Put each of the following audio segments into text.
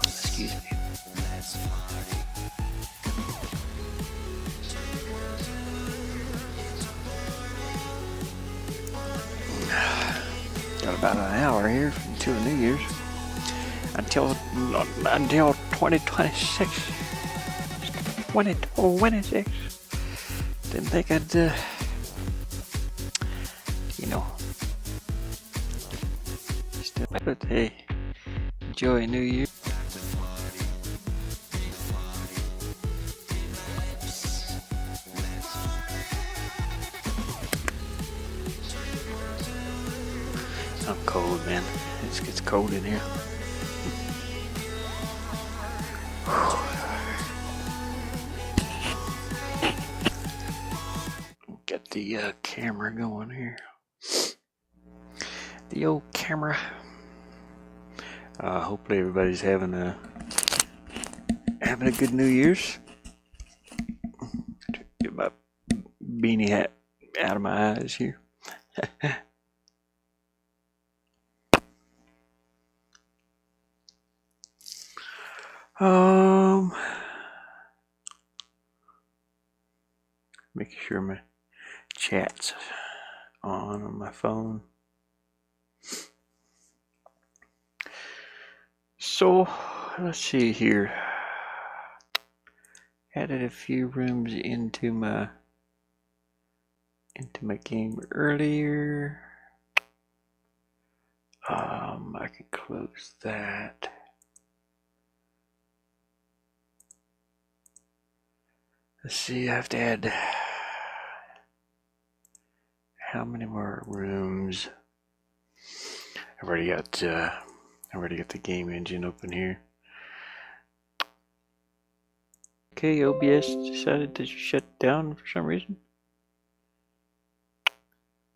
Excuse me. Got about an hour here until New Year's. Until 2026. 2026. Didn't think I'd, you know. Still, but hey, enjoy New Year. I'm cold, man. It gets cold in here. Get the camera going here. The old camera. Hopefully everybody's having a good New Year's. Get my beanie hat out of my eyes here. Making sure my chat's on my phone. So let's see here. Added a few rooms into my game earlier. I can close that. Let's see, I have to add how many more rooms? I've already got the game engine open here. Okay, OBS decided to shut down for some reason.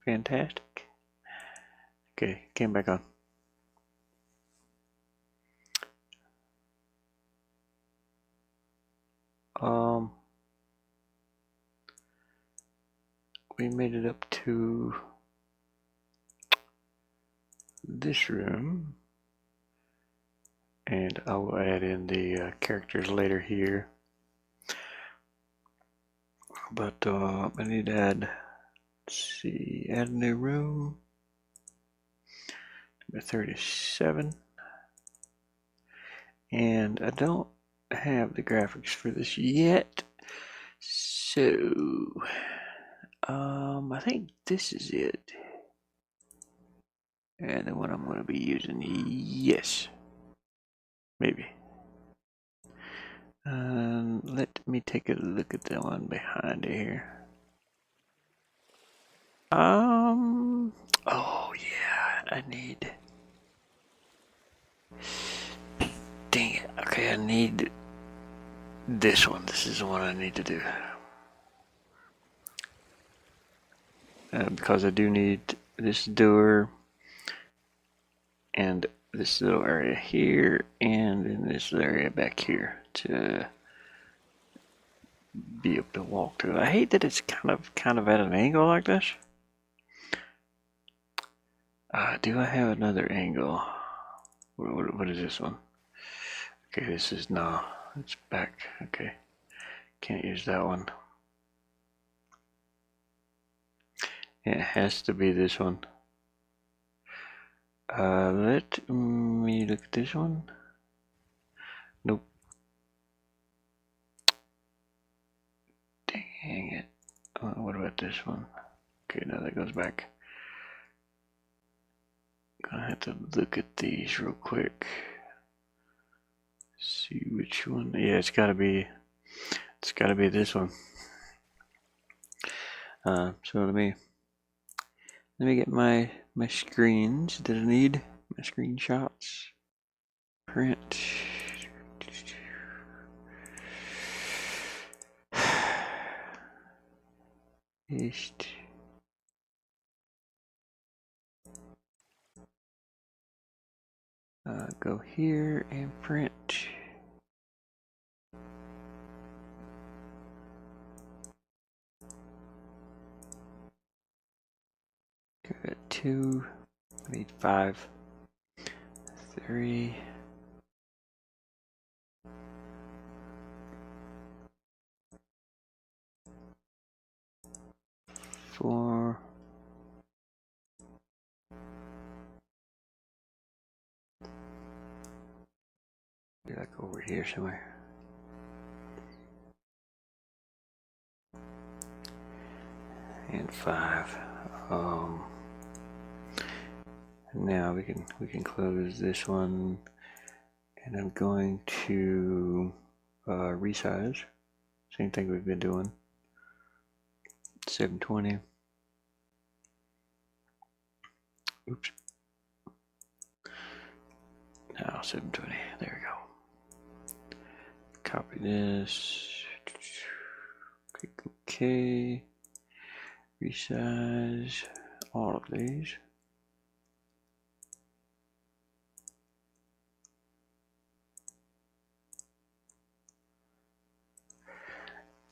Fantastic. Okay, came back on. We made it up to this room, and I will add in the characters later here. But I need to add, let's see, add a new room, number 37. And I don't have the graphics for this yet, so I think this is it. And the one I'm going to be using, yes, maybe. Let me take a look at the one behind it here. Oh yeah, I need. Dang it. Okay, I need this one. This is the one I need to do. Because I do need this door and this little area here and in this area back here to be able to walk through. I hate that it's kind of at an angle like this. Do I have another angle? What is this one? Okay, this is no, it's back. Okay, can't use that one. It has to be this one. Let me look at this one. Nope. Dang it. What about this one? Okay, now that goes back. Gonna have to look at these real quick. See which one. Yeah, it's gotta be this one. So let me get my screens that I need. My screenshots. Print. Paste. Go here and print. Got 2. I need 5. 3, 4, be like over here somewhere. And 5. Now we can close this one, and I'm going to resize. Same thing we've been doing. 720. Oops. Now 720. There we go. Copy this. Click OK. Resize all of these.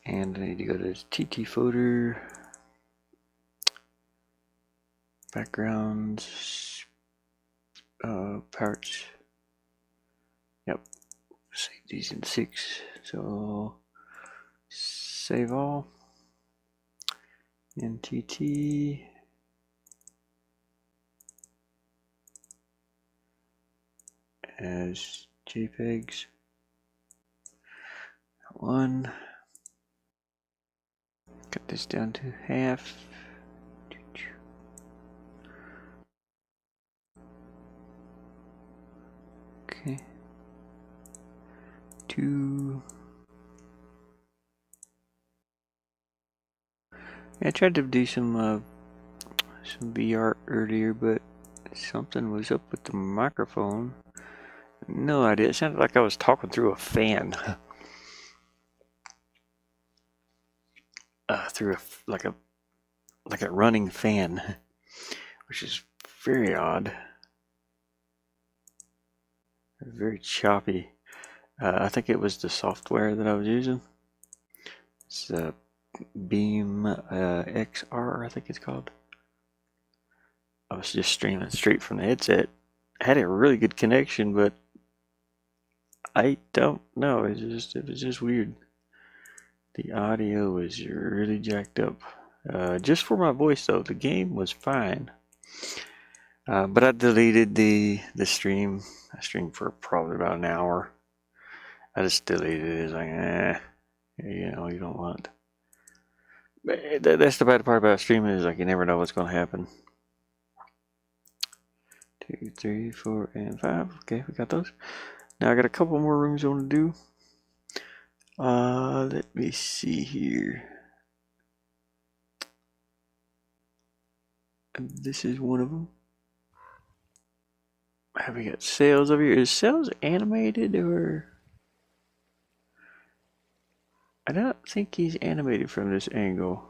And I need to go to this TT folder, backgrounds, parts. Yep, save these in 6. So save all. NTT. As JPEGs. 1. Cut this down to half. Okay. 2. I tried to do some VR earlier, but something was up with the microphone. No idea. It sounded like I was talking through a fan. Through like a running fan, which is very odd. Very choppy. I think it was the software that I was using. It's Beam XR, I think it's called. I was just streaming straight from the headset. I had a really good connection, but I don't know. It was just weird. The audio was really jacked up. Just for my voice though, the game was fine. But I deleted the stream. I streamed for probably about an hour. I just deleted it. It's like, you know, you don't want. But that's the bad part about streaming, is like you never know what's going to happen. 2, 3, 4, and 5. Okay, we got those. Now I got a couple more rooms I want to do. Let me see here. This is one of them. Have we got Sales over here? Is Sales animated, or? I don't think he's animated from this angle.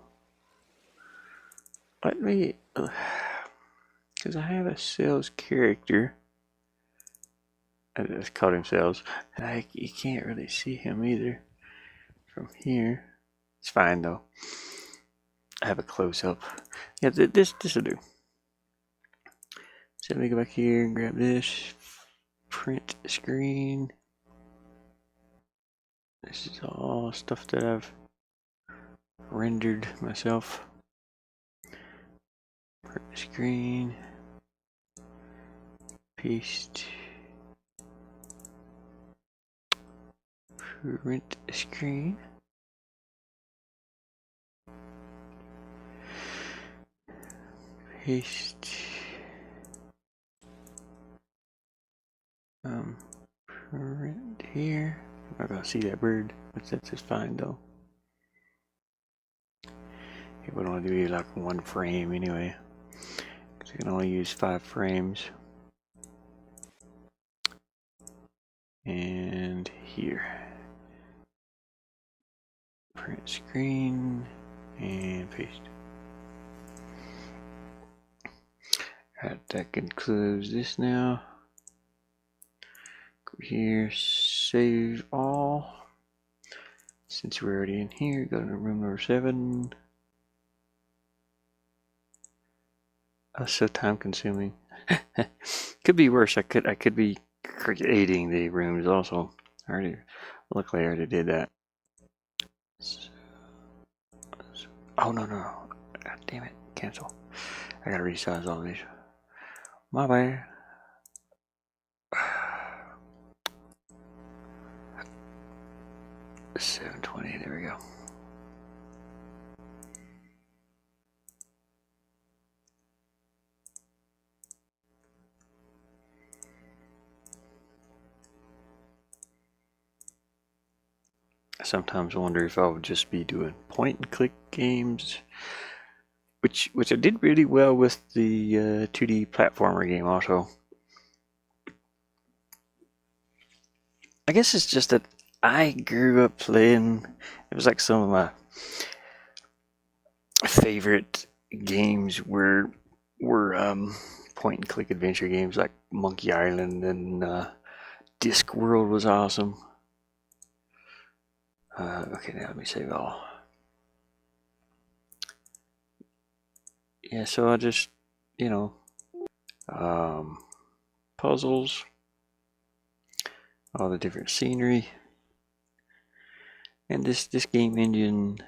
Let me, because I have a Sales character. I just called him Sales. You can't really see him either from here. It's fine though. I have a close up. Yeah, this will do. So let me go back here and grab this. Print screen. This is all stuff that I've rendered myself. Print screen. Paste. Print screen. Paste. Print here. I'm not gonna see that bird, but that's just fine though. It would only be like 1 frame anyway, because you can only use 5 frames. And here, print screen and paste. Alright, that concludes this now. Go here, save all. Since we're already in here, go to room number 7. So time consuming. Could be worse. I could be creating the rooms also. Luckily I already did that. Oh no, God damn it, cancel. I gotta resize all these. My bad. 720, there we go. I sometimes wonder if I would just be doing point and click games, which I did really well with the 2D platformer game also. I guess it's just that I grew up playing, it was like some of my favorite games were point and click adventure games like Monkey Island, and Discworld was awesome. Okay, now let me save all. Yeah, so I just, you know, puzzles, all the different scenery, and this game engine,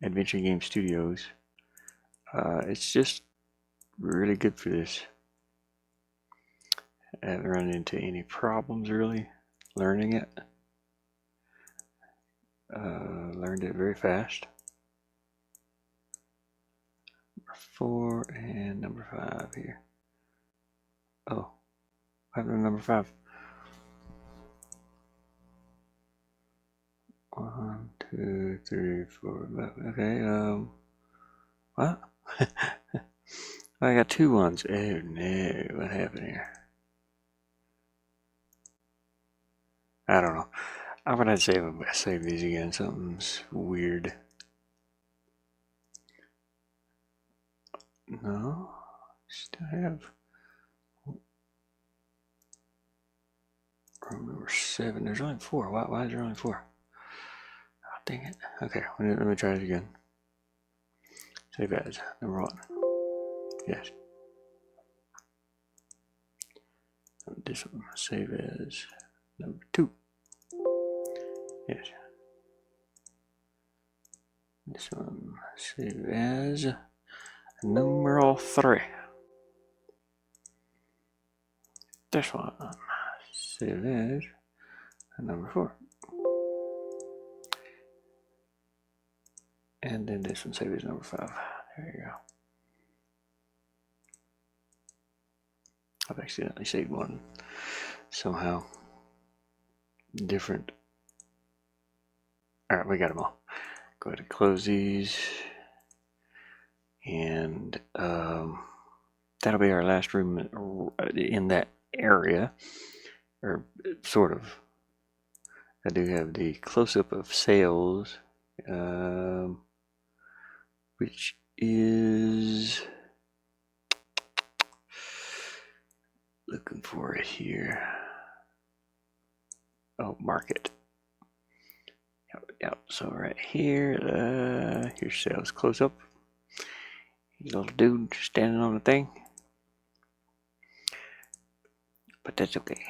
Adventure Game Studios, it's just really good for this. I haven't run into any problems really learning it. Learned it very fast. Number 4 and number 5 here. Oh, I have number 5. 1, 2, 3, 4, 5. Okay, what? I got 2 ones. Oh no, what happened here? I don't know. I'm gonna save these again. Something's weird. No, still have room number 7. There's only 4. Why is there only 4? Oh, dang it. Okay, let me try it again. Save as number 1. Yes. This one, save as number 2. Yes. This one, save as number 3. This one, save as number 4. And then this one, save as number 5. There you go. I've accidentally saved one somehow different. All right, we got them all. Go ahead and close these, and that'll be our last room in that area, or sort of. I do have the close-up of sales, which is looking for it here. Oh, market. Yep. So right here, here's sales close-up. He's a little dude standing on the thing, but that's okay.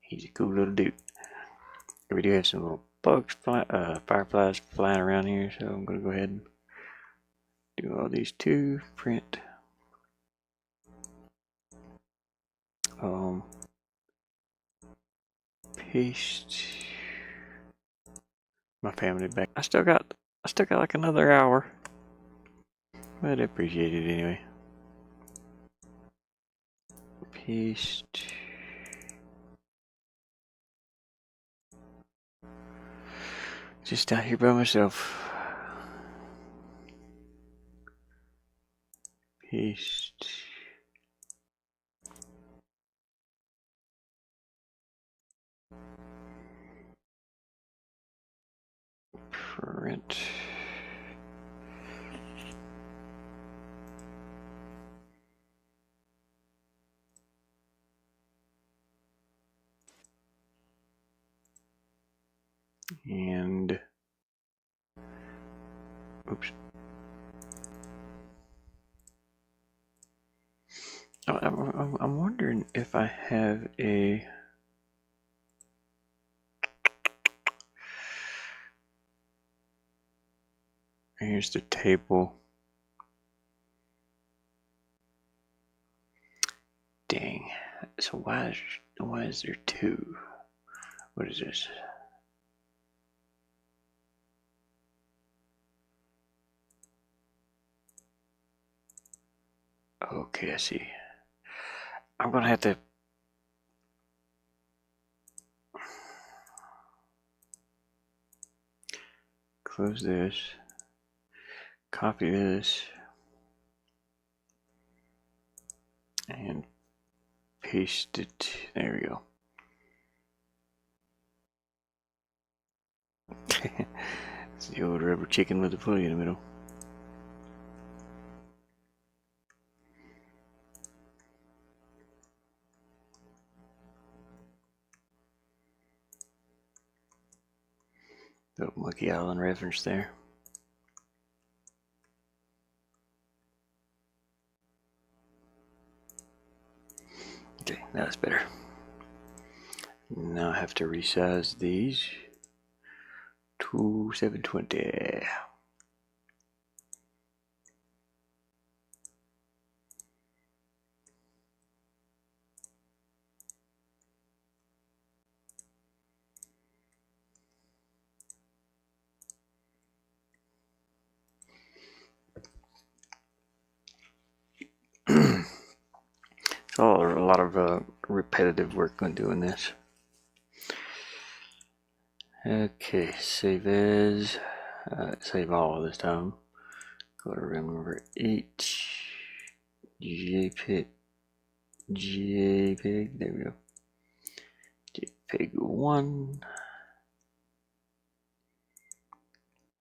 He's a cool little dude. We do have some little bugs, fireflies flying around here, so I'm gonna go ahead and do all these too. Print. Paste my family back. I still got like another hour, but I appreciate it anyway. Paste. Just out here by myself. Paste. Print. And oops. I'm wondering if I have a. Here's the table. Dang. So why is there two? What is this? Okay, I see. I'm gonna have to close this, copy this, and paste it. There we go. It's the old rubber chicken with the pulley in the middle. Little Monkey Island reference there. Okay, now it's better. Now I have to resize these to 720. So a lot of repetitive work on doing this. Okay, save as, save all this time. Go to room number 8, JPEG, there we go. JPEG 1,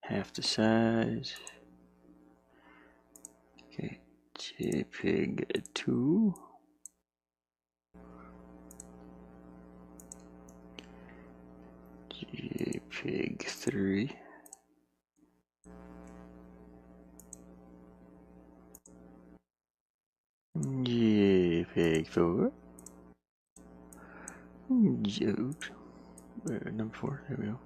half the size. Okay, JPEG 2. JPEG 3. JPEG 4. Oops. Number 4, there we go.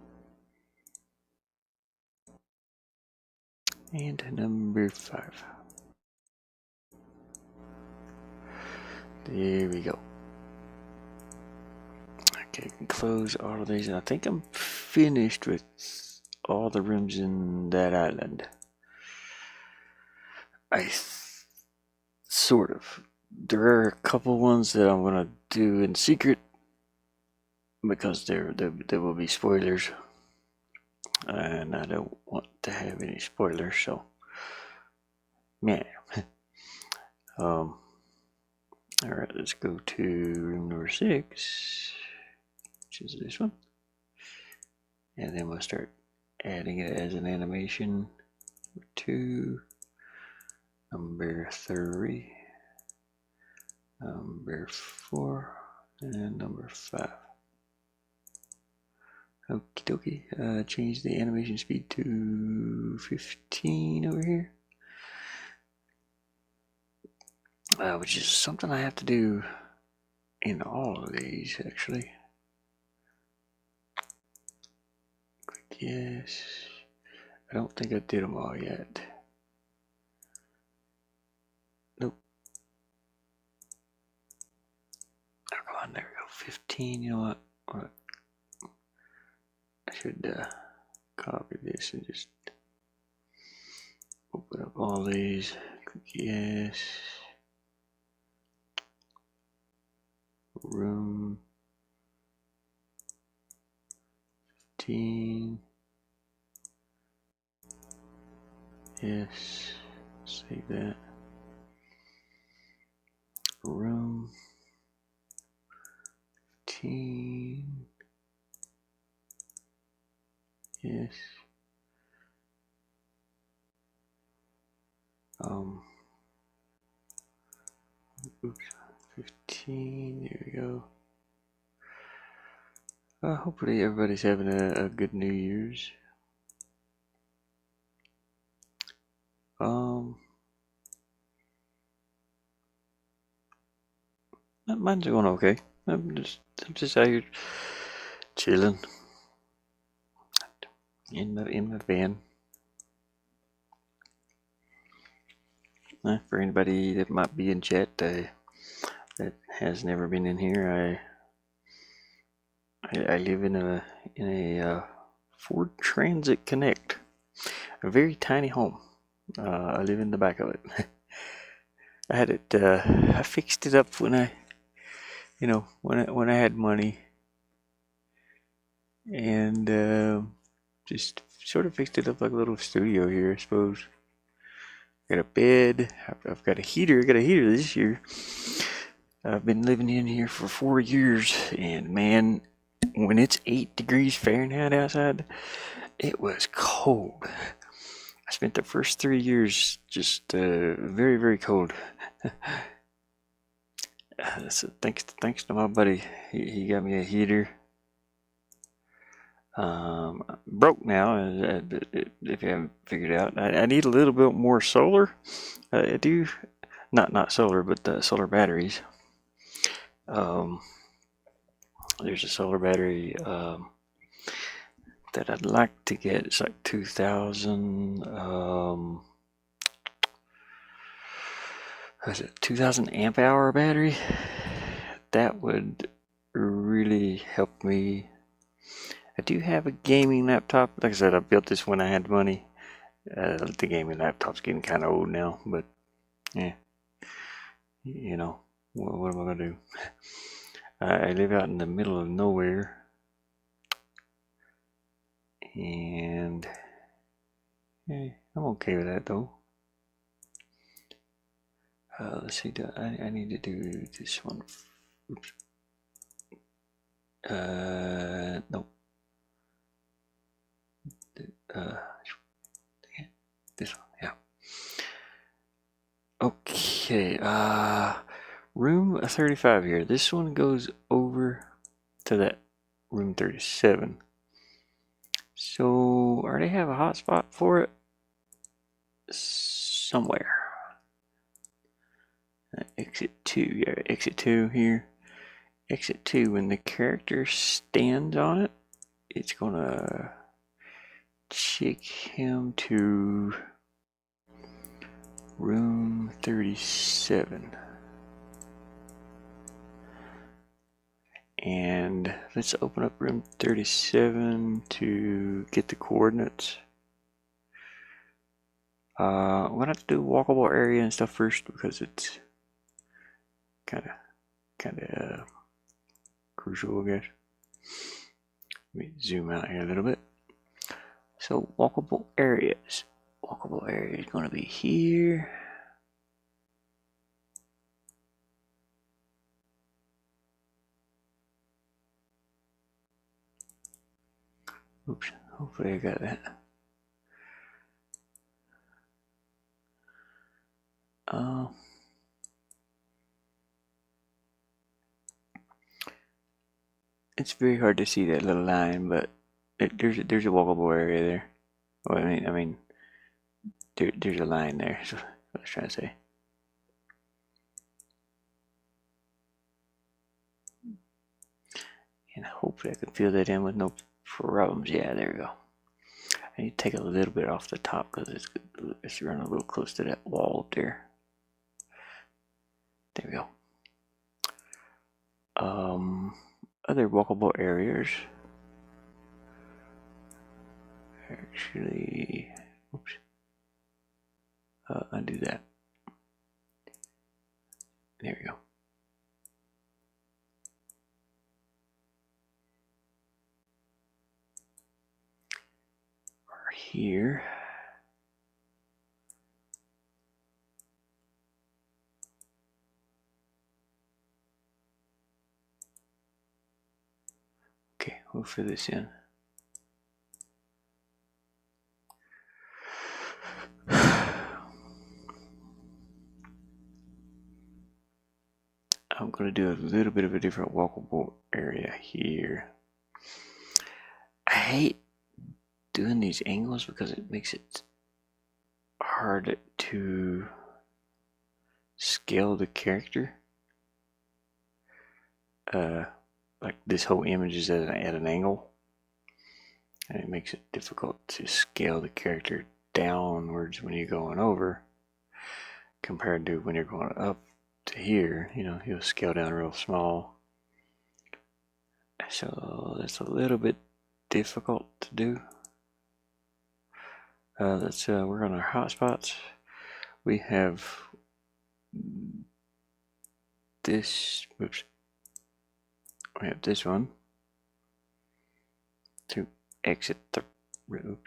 And number 5. There we go. Okay, I can close all of these, and I think I'm finished with all the rooms in that island. Sort of. There are a couple ones that I'm gonna do in secret because there will be spoilers, and I don't want to have any spoilers. So, yeah. All right, let's go to room number 6, which is this one, and then we'll start adding it as an animation. 2, number 3, number 4, and number 5. Okie dokie. Change the animation speed to 15 over here. Which is something I have to do in all of these, actually. Click yes. I don't think I did them all yet. Nope. Oh, come on, there we go. 15, you know what? I should copy this and just open up all these. Click yes. Room 15. Yes. Save that. Room 15. Yes. Oops. 15. There we go. Hopefully everybody's having a good New Year's. Mine's going okay. I'm just out here chilling in the van. For anybody that might be in chat that has never been in here, I live in a Ford Transit Connect, a very tiny home. I live in the back of it. I had it. I fixed it up when I had money, and just sort of fixed it up like a little studio here, I suppose. Got a bed. I've got a heater. I got a heater this year. I've been living in here for 4 years, and man, when it's 8 degrees Fahrenheit outside, it was cold. I spent the first 3 years just very, very cold. So thanks to my buddy. He got me a heater. Broke now, if you haven't figured out. I need a little bit more solar. I do, not solar, but solar batteries. There's a solar battery that I'd like to get. It's like 2,000. What is it? 2,000 amp hour battery. That would really help me. I do have a gaming laptop. Like I said, I built this when I had money. The gaming laptop's getting kind of old now, but yeah, you know, what am I gonna do? I live out in the middle of nowhere, and yeah, I'm okay with that though. Let's see. I need to do this one. Oops. Nope. This one, yeah. Okay, room 35 here. This one goes over to that room 37. So, I already have a hotspot for it somewhere. Exit 2, yeah, exit 2 here. Exit 2, when the character stands on it, it's gonna take him to room 37. And let's open up room 37 to get the coordinates. We're gonna have to do walkable area and stuff first because it's kind of crucial, I guess. Let me zoom out here a little bit. So walkable areas. Walkable area is going to be here. Oops, hopefully I got that. It's very hard to see that little line, but there's a walkable area there. Well, I mean, there's a line there. So what I was trying to say. And hopefully I can fill that in with no problems. Yeah, there we go. I need to take a little bit off the top because it's running a little close to that wall up there. There we go. Other walkable areas. Actually, oops. Undo that. There we go. Or here. Okay, we'll fill this in. I'm going to do a little bit of a different walkable area here. I hate doing these angles because it makes it hard to scale the character. like this whole image is at an angle, and it makes it difficult to scale the character downwards when you're going over compared to when you're going up to here. You know, he'll scale down real small, so that's a little bit difficult to do. Let's work on our hotspots. We have this, oops, we have this one to exit the room,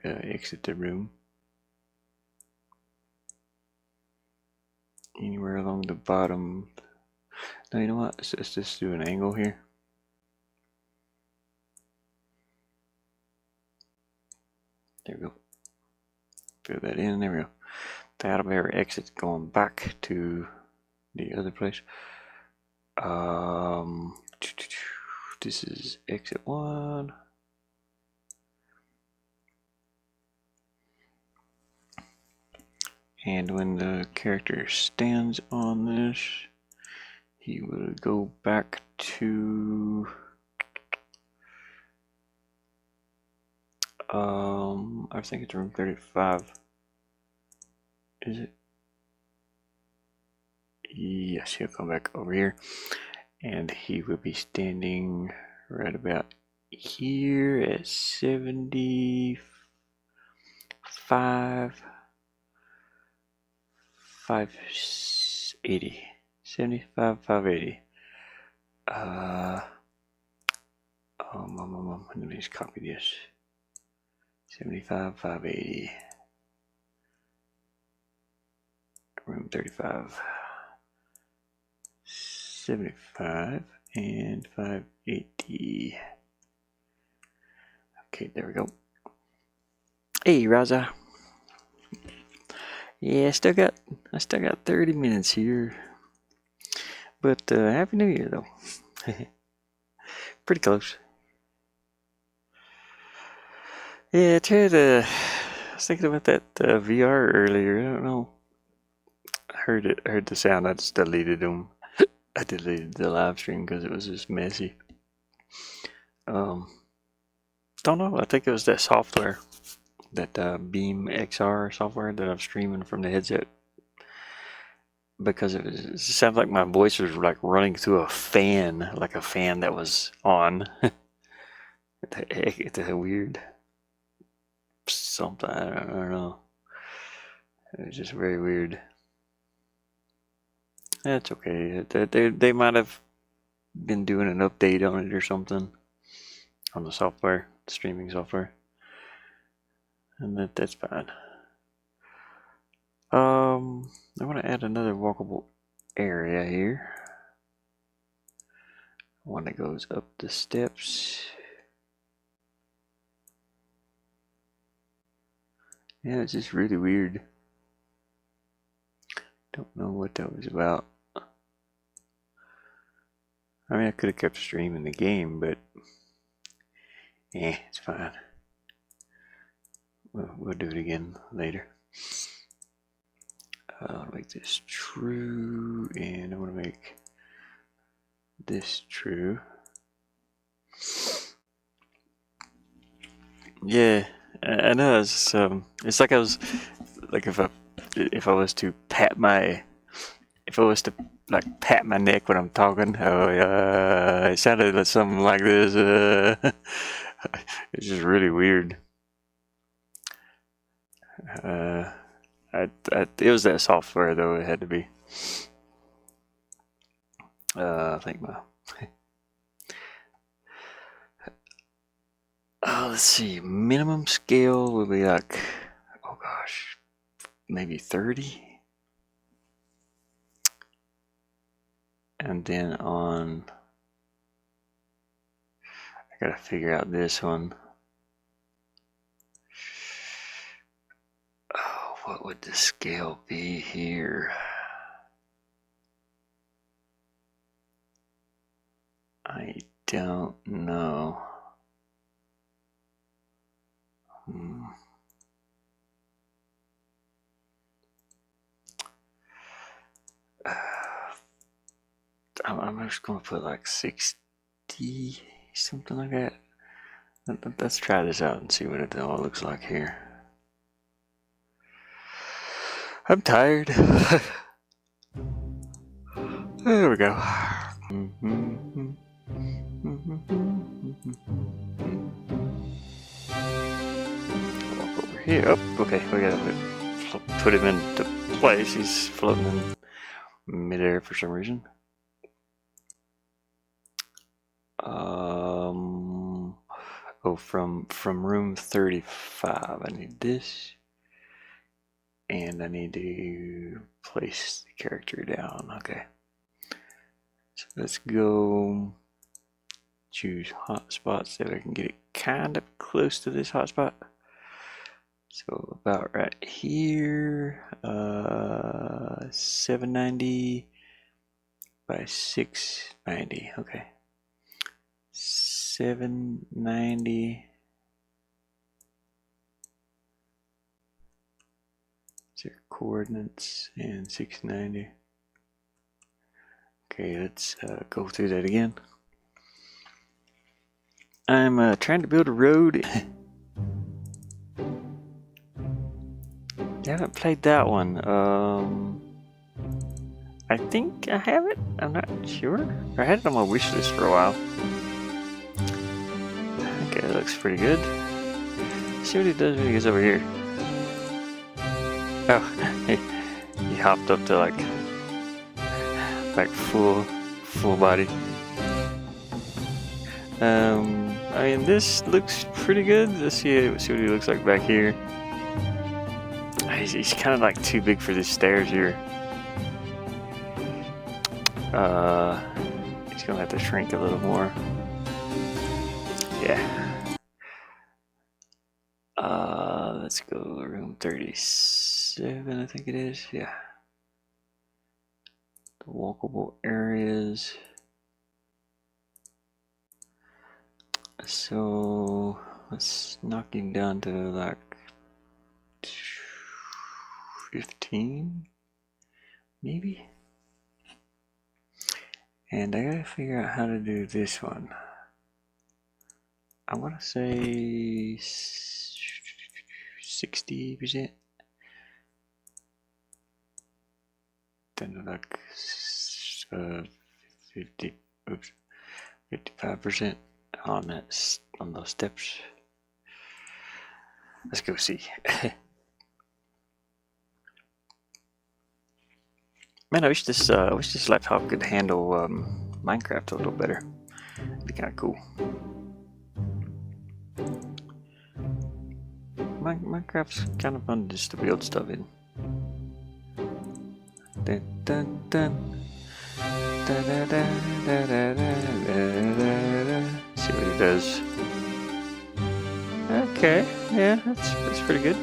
exit the room. Anywhere along the bottom. No, you know what? Let's just do an angle here. There we go. Fill that in. There we go. That'll be our exit going back to the other place. This is exit 1. And when the character stands on this, he will go back to I think it's room 35. Is it? Yes, he'll come back over here, and he will be standing right about here at 75 580. 75 580. Let me just copy this. 75 580. Room 35. 75 and 580. Okay, there we go. Hey, Raza. Yeah, I still got 30 minutes here. But Happy New Year though. Pretty close. Yeah, I was thinking about that VR earlier. I don't know. I heard the sound. I just deleted them. I deleted the live stream because it was just messy. Don't know. I think it was that software, that Beam XR software that I'm streaming from the headset. Because it sounds like my voice was like running through a fan, like a fan that was on. It's a weird something. I don't know. It was just very weird. That's okay. They might have been doing an update on it or something on the software, the streaming software, and that's fine. I want to add another walkable area here. One that goes up the steps. Yeah, it's just really weird. Don't know what that was about. I mean, I could have kept streaming the game, but it's fine. We'll do it again later. I'll make this true, and I want to make this true. Yeah, I know. It's like I was like if I was to pat my neck when I'm talking, it sounded like something like this. It's just really weird. It was that software though. It had to be. I think my. Let's see. Minimum scale will be like, oh gosh, maybe 30. And then on, I gotta figure out this one. Oh, what would the scale be here? I don't know. I'm just gonna put like 60, something like that. Let's try this out and see what it all looks like here. I'm tired. There we go. Walk over here. Oh, okay. We gotta put him into place. He's floating in midair for some reason. Oh, from room 35. I need this. And I need to place the character down. Okay. So let's go choose hotspot so I can get it kind of close to this hotspot. So about right here, 790 by 690. Okay. 790. Their coordinates and 690. Okay, let's go through that again. I'm trying to build a road. I haven't played that one. I think I have it. I'm not sure. I had it on my wish list for a while. Okay, that looks pretty good. Let's see what he does when he gets over here. Oh, he hopped up to like full body. I mean, this looks pretty good. Let's see what he looks like back here. He's kind of like too big for these stairs here. He's gonna have to shrink a little more. Yeah. Let's go room 37, I think it is. Yeah. The walkable areas. So let's knock him down to like 15, maybe. And I gotta figure out how to do this one. I want to say 60%. Then like 55% on those steps. Let's go see. Man, I wish this laptop could handle Minecraft a little better. It'd be kind of cool. Minecraft's kind of fun just to build stuff in. Dun, dun, dun. Da, da, da, da, da, da, da, da. See what he does. Okay, yeah, that's pretty good.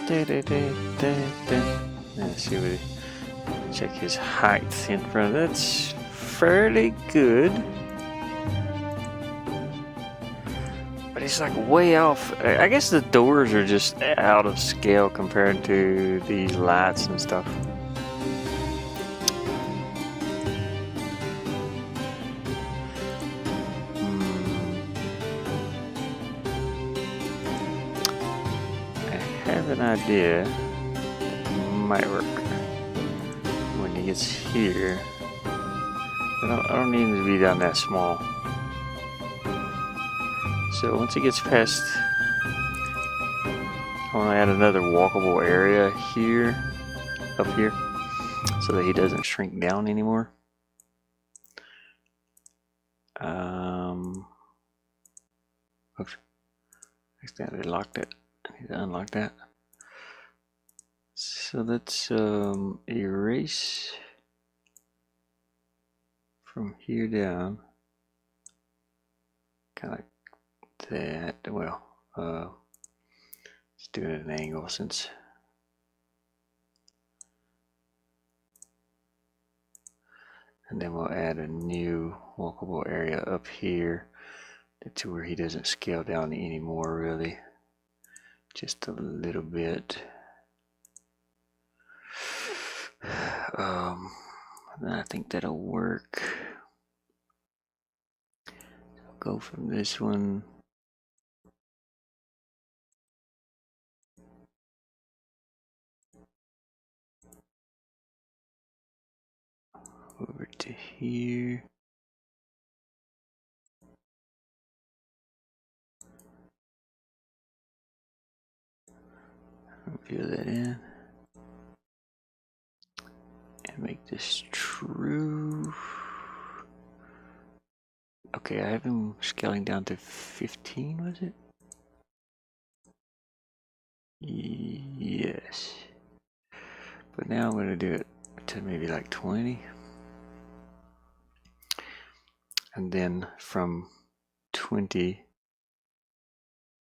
Da, da, da, da, da. Let's see what he, check his height in front. That's fairly good. But he's like way off. I guess the doors are just out of scale compared to these lights and stuff. I have an idea that might work when he gets here. I don't need him to be down that small. So once he gets past, I want to add another walkable area here, up here, so that he doesn't shrink down anymore. Oops, I accidentally locked it. I need to unlock that. So let's erase from here down, kind of like that. Well, let's do it at an angle since and then we'll add a new walkable area up here to where he doesn't scale down anymore, really, just a little bit. I think that'll work. I'll go from this one. Over to here. Fill that in. And make this true. Okay, I have him scaling down to 15, was it? Yes. But now I'm going to do it to maybe like 20. And then from 20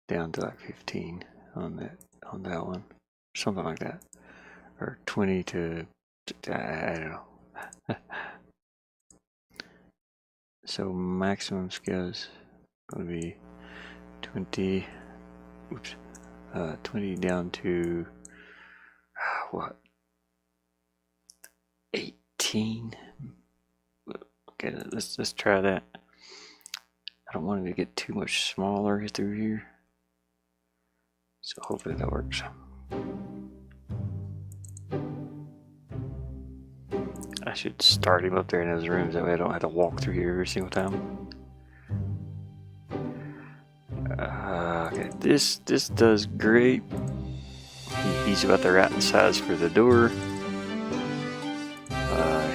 down to like 15 on that one. Something like that. Or 20 to, I don't know. So maximum scale is going to be 20, 20 down to, what, 18? Okay, let's try that. I don't want it to get too much smaller through here. So hopefully that works. I should start him up there in those rooms, that way I don't have to walk through here every single time. Okay, this does great. He's about the right size for the door.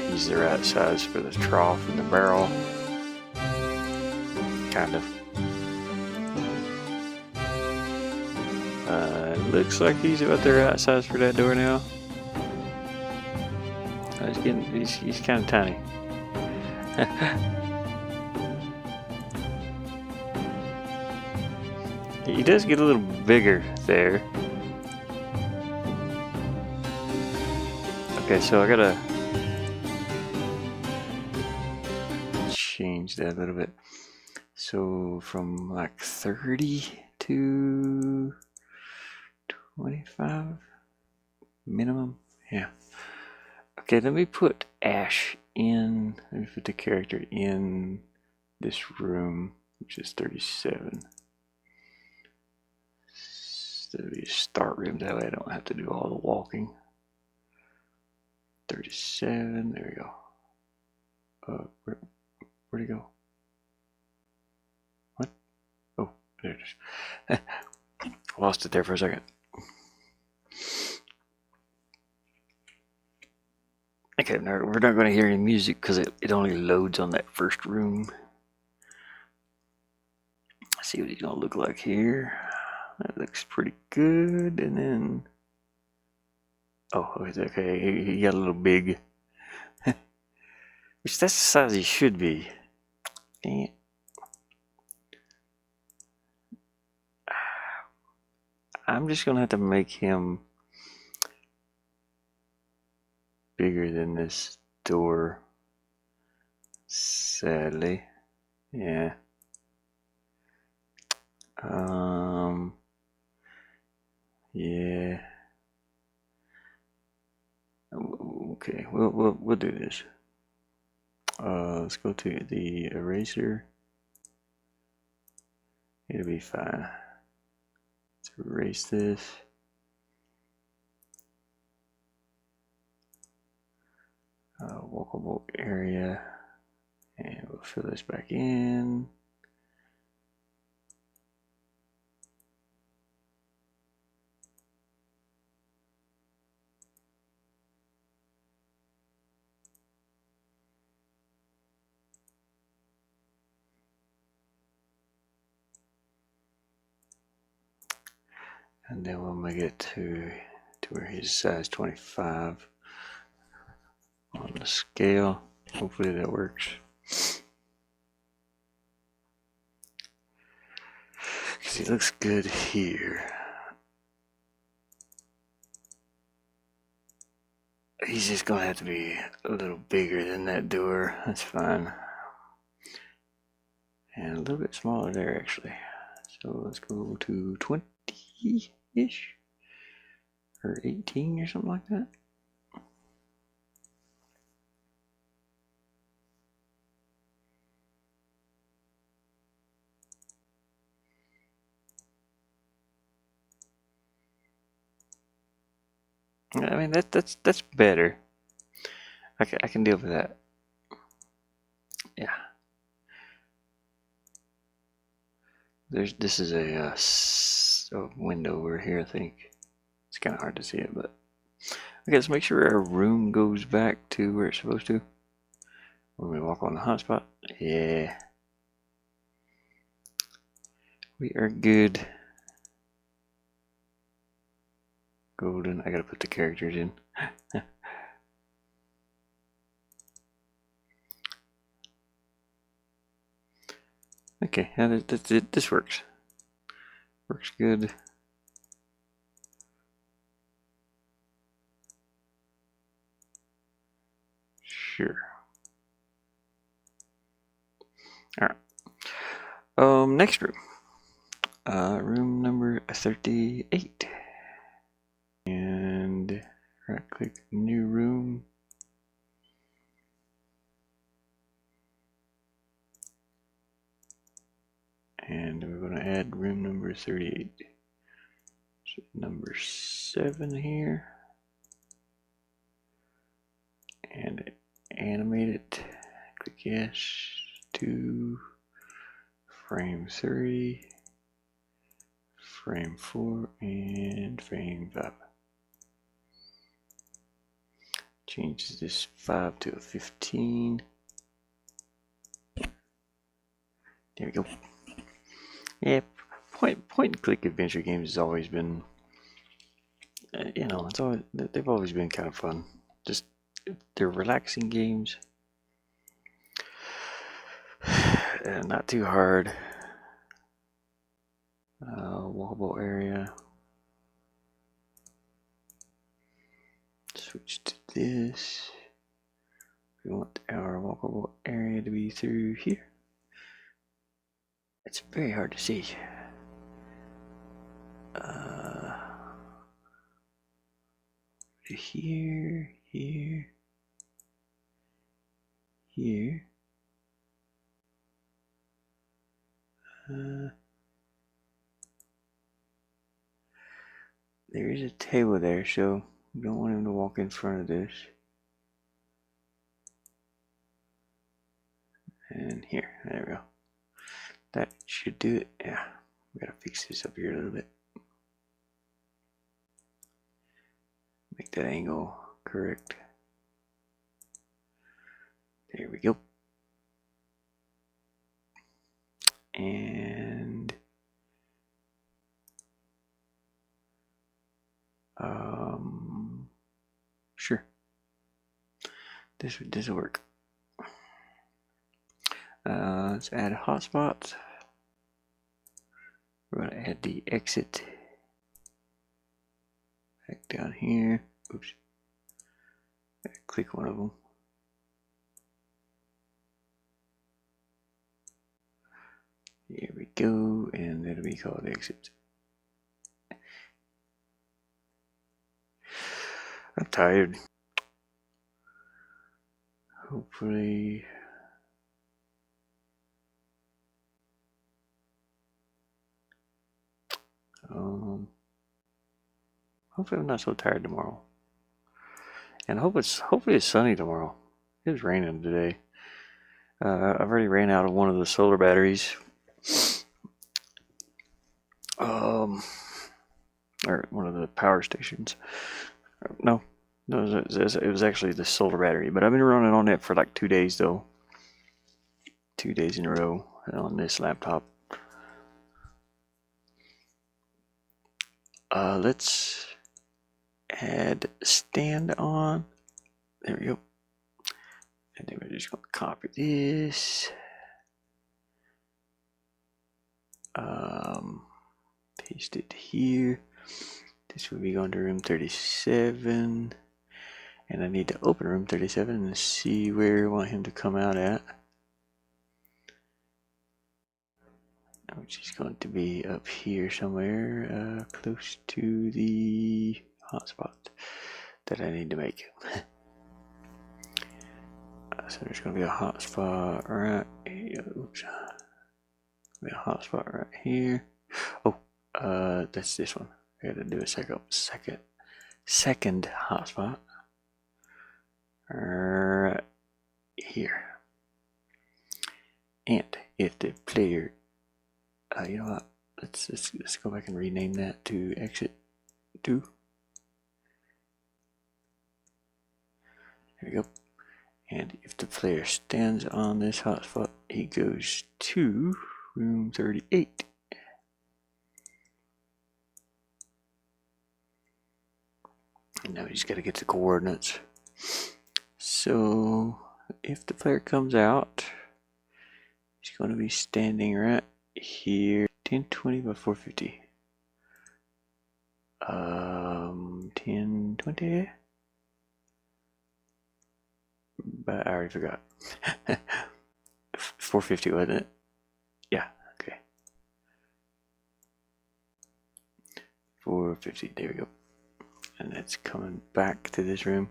He's the right size for the trough and the barrel. Kind of. Looks like he's about the right size for that door now. He's kind of tiny. He does get a little bigger there. Okay, so I gotta change that a little bit. So from like 30 to 25 minimum. Yeah. Okay, let me put Ash in. Let me put the character in this room, which is 37. So that'll be a start room. That way I don't have to do all the walking. 37. There we go. Where'd he go? What? Oh, there it is. Lost it there for a second. Okay, now we're not going to hear any music because it only loads on that first room. Let's see what he's going to look like here. That looks pretty good. And then, oh, okay, he got a little big. Which that's the size he should be. Dang it. I'm just going to have to make him bigger than this door, sadly. Yeah. Yeah. Okay, we'll do this. Let's go to the eraser. It'll be fine. Let's erase this. Walkable area, and we'll fill this back in. And then we'll make it to where he's size 25 on the scale. Hopefully that works. Because he looks good here. He's just going to have to be a little bigger than that door. That's fine. And a little bit smaller there, actually. So let's go to 20-ish. Or 18 or something like that. I mean that's better. I can deal with that. Yeah. This is a window over here. I think it's kind of hard to see it, but okay. Let's make sure our room goes back to where it's supposed to. When we walk on the hotspot, yeah, we are good. Golden. I gotta put the characters in. Okay, yeah, this works. Works good. Sure. All right. Next room. Room number 38. And right click new room. And we're going to add room number 38. So number 7 here. And animate it. Click yes. 2. Frame 3. Frame 4. And frame 5. Change this 5 to a 15. There we go. Yeah, point and click adventure games has always been, they've always been kind of fun. Just they're relaxing games, not too hard. Wobble area. Switch to this. We want our walkable area to be through here. It's very hard to see. Here, here, here. There is a table there, so we don't want him to walk in front of this. And here, there we go. That should do it. Yeah, we gotta fix this up here a little bit. Make that angle correct. There we go. And sure. This will work. Let's add a hotspot. We're going to add the exit back down here. Oops. Click one of them. Here we go, and that'll be called exit. I'm tired. Hopefully. Hopefully I'm not so tired tomorrow. And hopefully it's sunny tomorrow. It was raining today. I've already ran out of one of the solar batteries. Or one of the power stations. No, it was actually the solar battery. But I've been running on it for like 2 days though. 2 days in a row on this laptop. Let's add stand on. There we go. And then we're just going to copy this. Paste it here. This will be going to room 37. And I need to open room 37 and see where I want him to come out at. Which is going to be up here somewhere, close to the hotspot that I need to make. So there's going to be a hotspot right here. Oops. Be a hotspot right here. Oh, that's this one. I got to do a second second hotspot right here. And if the player, you know what? Let's go back and rename that to exit 2. There we go. And if the player stands on this hotspot, he goes to room 38. And now he's got to get the coordinates. So if the player comes out, he's going to be standing right here, 1020 by 450. 1020. But I already forgot. 450, wasn't it? Yeah, okay. 450, there we go. And it's coming back to this room.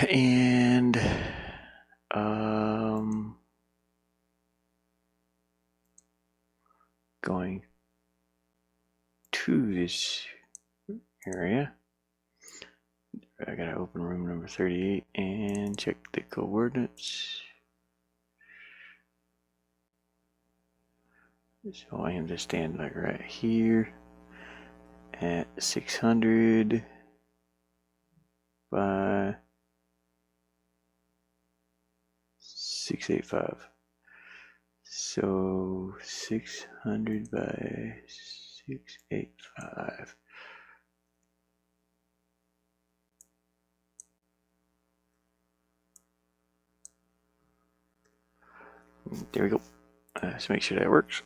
And going to this area. I gotta open room number 38 and check the coordinates. So I am to stand like right here at 600 by 685. So 600 by 685. There we go. Let's make sure that works.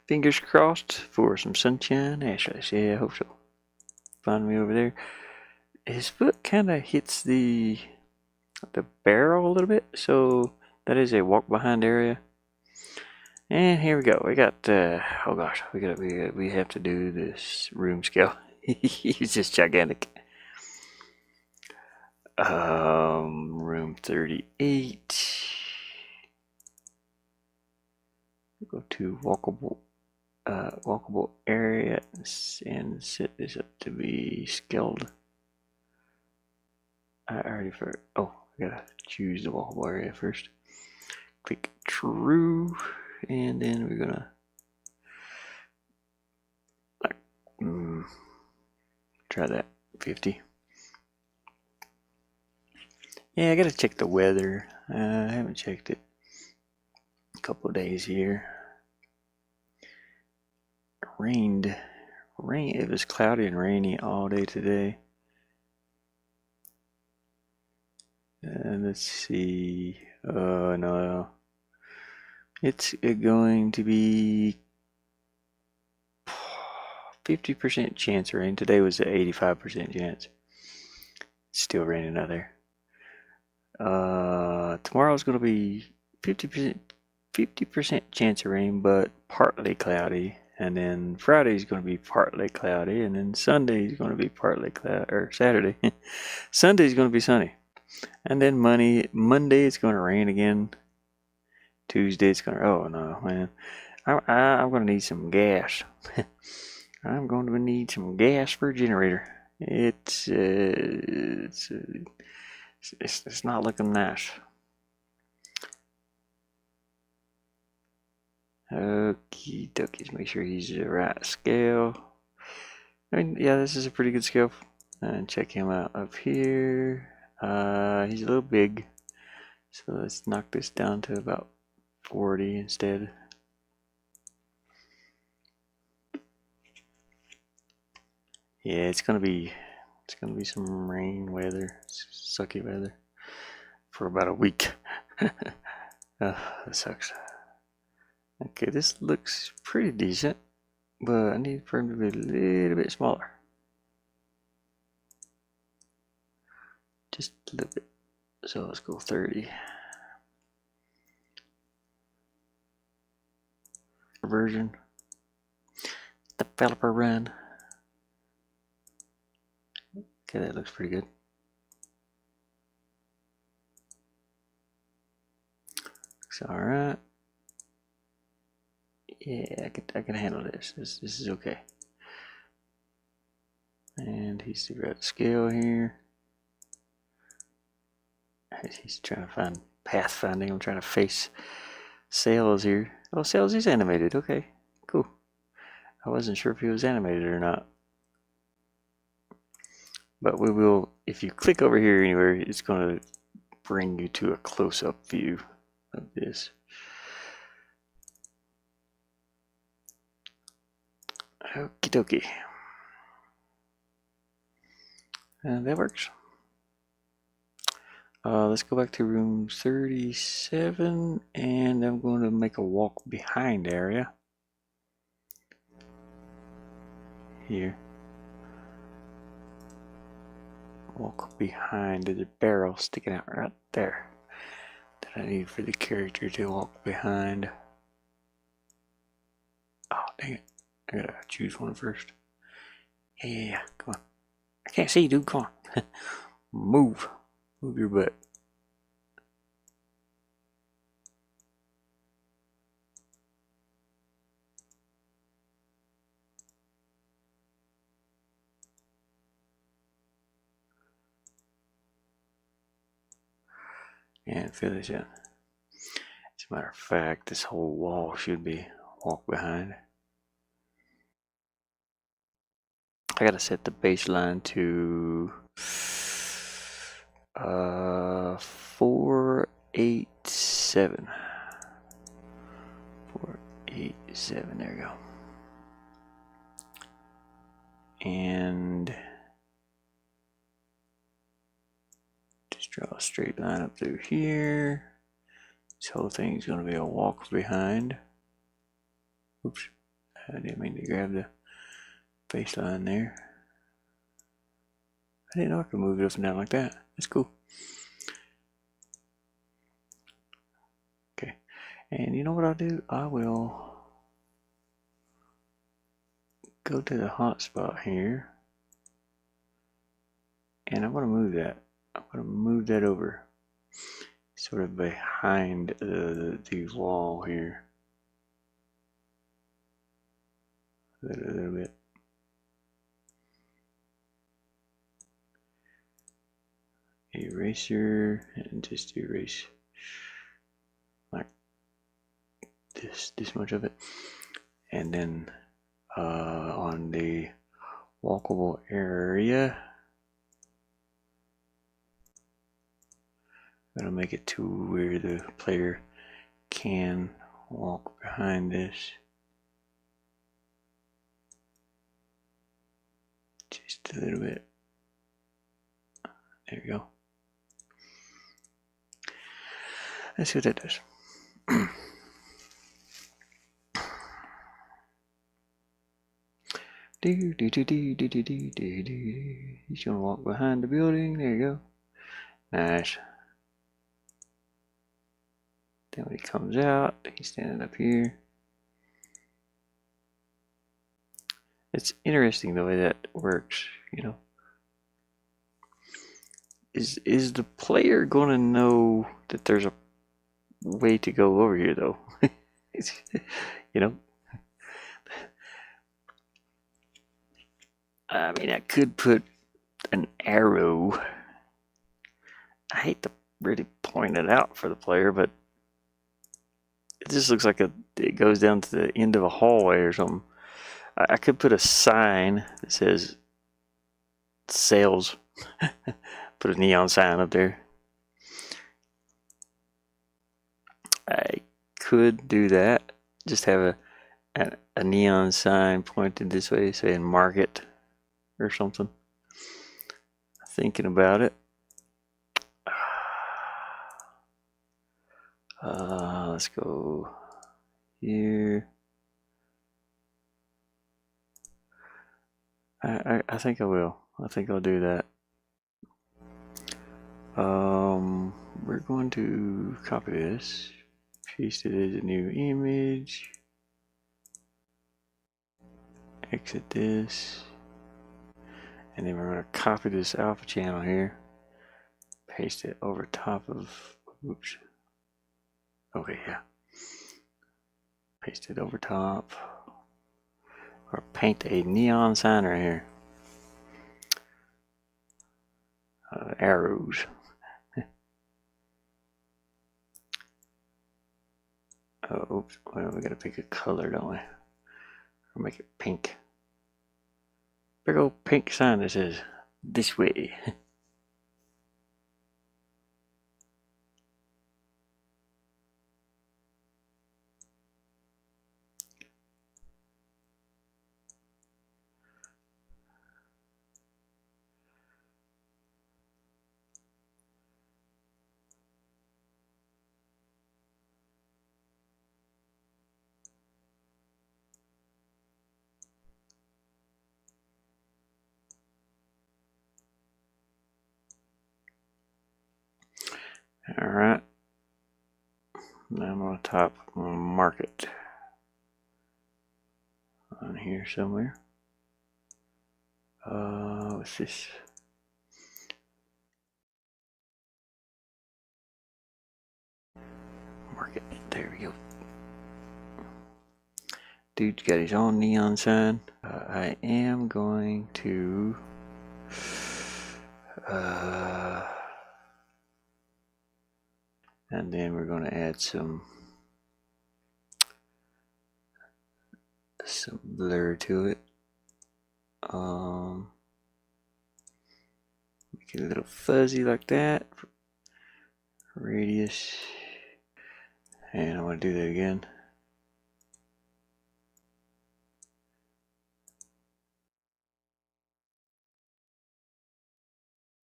Fingers crossed for some sunshine. Ashless, yeah, I hope so. Find me over there. His foot kind of hits the barrel a little bit, so that is a walk behind area. And here we go. We got oh gosh, we have to do this room scale. He's just gigantic. Room 38. Go to walkable area and set this up to be scaled. I already I gotta choose the walkable area first. Click true, and then we're gonna try that 50. Yeah, I gotta check the weather. I haven't checked it a couple of days here. Rain. It was cloudy and rainy all day today. Let's see. No. It's going to be 50% chance of rain. Today was an 85% chance. It's still raining out there. Tomorrow's going to be 50% chance of rain, but partly cloudy. And then Friday's going to be partly cloudy, and then Sunday's going to be partly cloudy, or Saturday. Sunday's going to be sunny. And then Monday it's going to rain again. Tuesday it's going to, oh no, man. I'm going to need some gas. I'm going to need some gas for a generator. It's not looking nice. Okie dokies, make sure he's the right scale. I mean, yeah, this is a pretty good scale. And check him out up here. He's a little big, so let's knock this down to about 40 instead. Yeah, it's gonna be some rain weather, sucky weather for about a week. That sucks. Okay, this looks pretty decent, but I need for him to be a little bit smaller. Just a little bit. So let's go 30. Version. Developer run. Okay, that looks pretty good. Looks alright. Yeah, I can handle this. This is okay. And he's got the scale here. He's trying to find pathfinding. I'm trying to face Sails here. Oh, Sails is animated. Okay, cool. I wasn't sure if he was animated or not. But we will, if you click over here anywhere, it's going to bring you to a close-up view of this. Okie dokie. And that works. Let's go back to room 37, and I'm going to make a walk behind area. Here. Walk behind the barrel sticking out right there. That I need for the character to walk behind. Oh, dang it. I gotta choose one first. Yeah, come on. I can't see, dude. Come on. Move. Move your butt. And fill this in. As a matter of fact, this whole wall should be walk behind. I gotta set the baseline to 487. 487, there we go. And just draw a straight line up through here. This whole thing's gonna be a walk behind. Oops, I didn't mean to grab the baseline there. I didn't know I could move it up and down like that. That's cool. Okay, and you know what I'll do? I will go to the hotspot here, and I'm going to move that. I'm going to move that over, sort of behind the wall here, a little bit. Eraser, and just erase like this much of it, and then on the walkable area, I'm gonna make it to where the player can walk behind this. Just a little bit. There you go. Let's see what that does. He's gonna walk behind the building. There you go. Nice. Then when he comes out, he's standing up here. It's interesting the way that works, you know. Is the player gonna know that there's a way to go over here though? You know? I mean, I could put an arrow. I hate to really point it out for the player, but it just looks like it goes down to the end of a hallway or something. I could put a sign that says sales. Put a neon sign up there. I could do that. Just have a neon sign pointed this way saying market or something. Thinking about it. Let's go here. I think I will. I think I'll do that. We're going to copy this, paste it as a new image, exit this, and then we're going to copy this alpha channel here, paste it over top of, oops, okay, yeah. Paste it over top. Or paint a neon sign right here. Arrows. Oh, oops. Well, we gotta pick a color, don't we? Or make it pink. Big old pink sign that says, "This way." Alright. Now I'm on top. I'm gonna mark it on here somewhere. What's this? Mark it. There we go. Dude's got his own neon sign. I am going to and then we're going to add some blur to it. Make it a little fuzzy like that. Radius. And I want to do that again.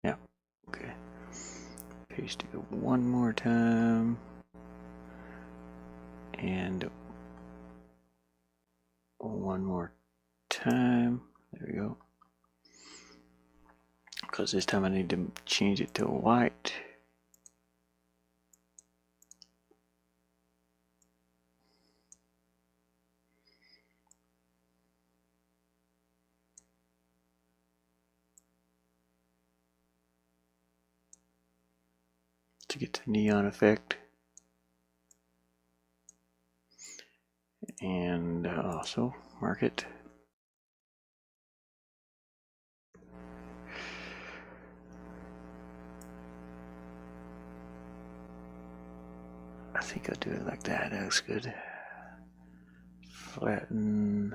Yeah. Okay. Paste it one more time. And one more time. There we go. Because this time I need to change it to white. To get the neon effect. And also mark it. I think I'll do it like that. That looks good. Flatten,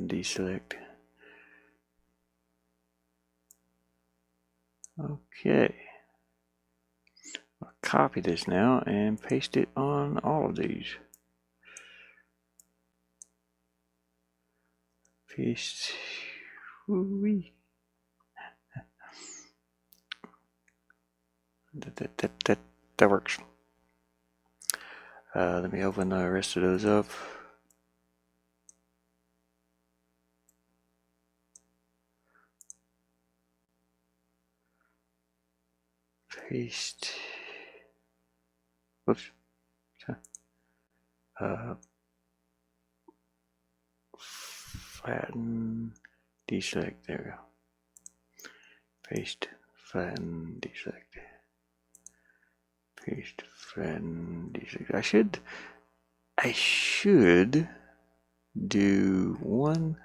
deselect. Okay. I'll copy this now and paste it on all of these. Paste. Woo-wee. That works. Let me open the rest of those up. Paste. Whoops. Flatten, deselect. There we go. Paste, flatten, deselect. Paste, flatten, deselect. I should do one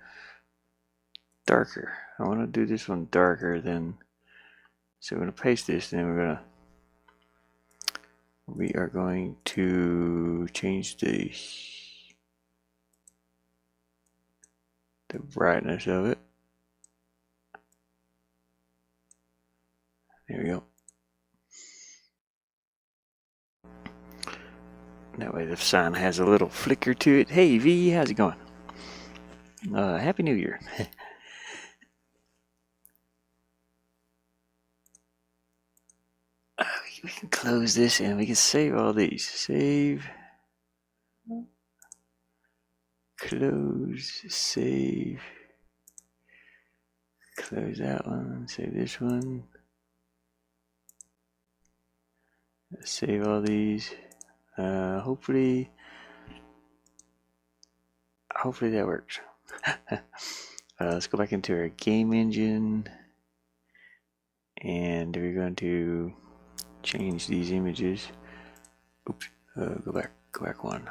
darker. I want to do this one darker than. So we're going to paste this, and then we are going to change the brightness of it. There we go. That way the sign has a little flicker to it. Hey V, how's it going? Happy New Year. We can close this and we can save all these. Save. Close. Save. Close that one. Save this one. Save all these. Hopefully that works. Let's go back into our game engine, and we're going to change these images. Oops, Go back one.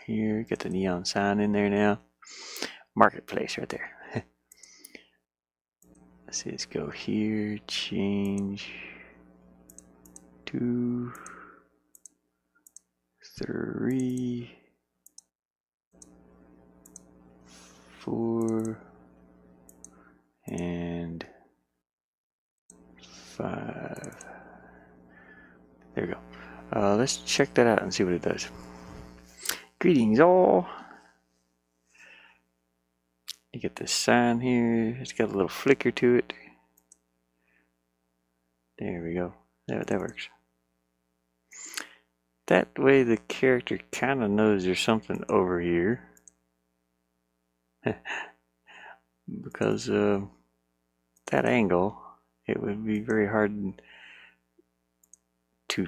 Here, get the neon sign in there now. Marketplace right there. Let's see, let's go here, change 2, 3, 4, and 5. There we go. Let's check that out and see what it does. Greetings all. You get this sign here. It's got a little flicker to it. There we go. That works. That way the character kind of knows there's something over here. Because that angle, it would be very hard to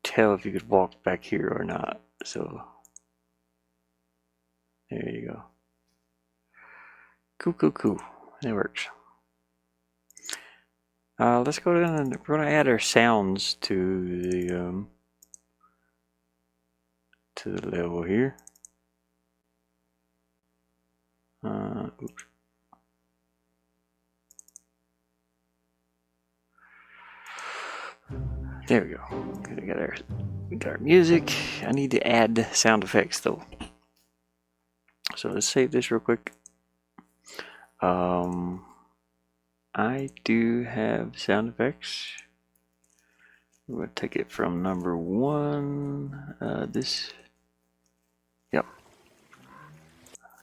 tell if you could walk back here or not. So there you go. Cool. That works. Let's go down and we're going to add our sounds to the level here. Oops. There we go. Okay, we got our music. I need to add sound effects though. So let's save this real quick. I do have sound effects. We're going to take it from number 1. Yep.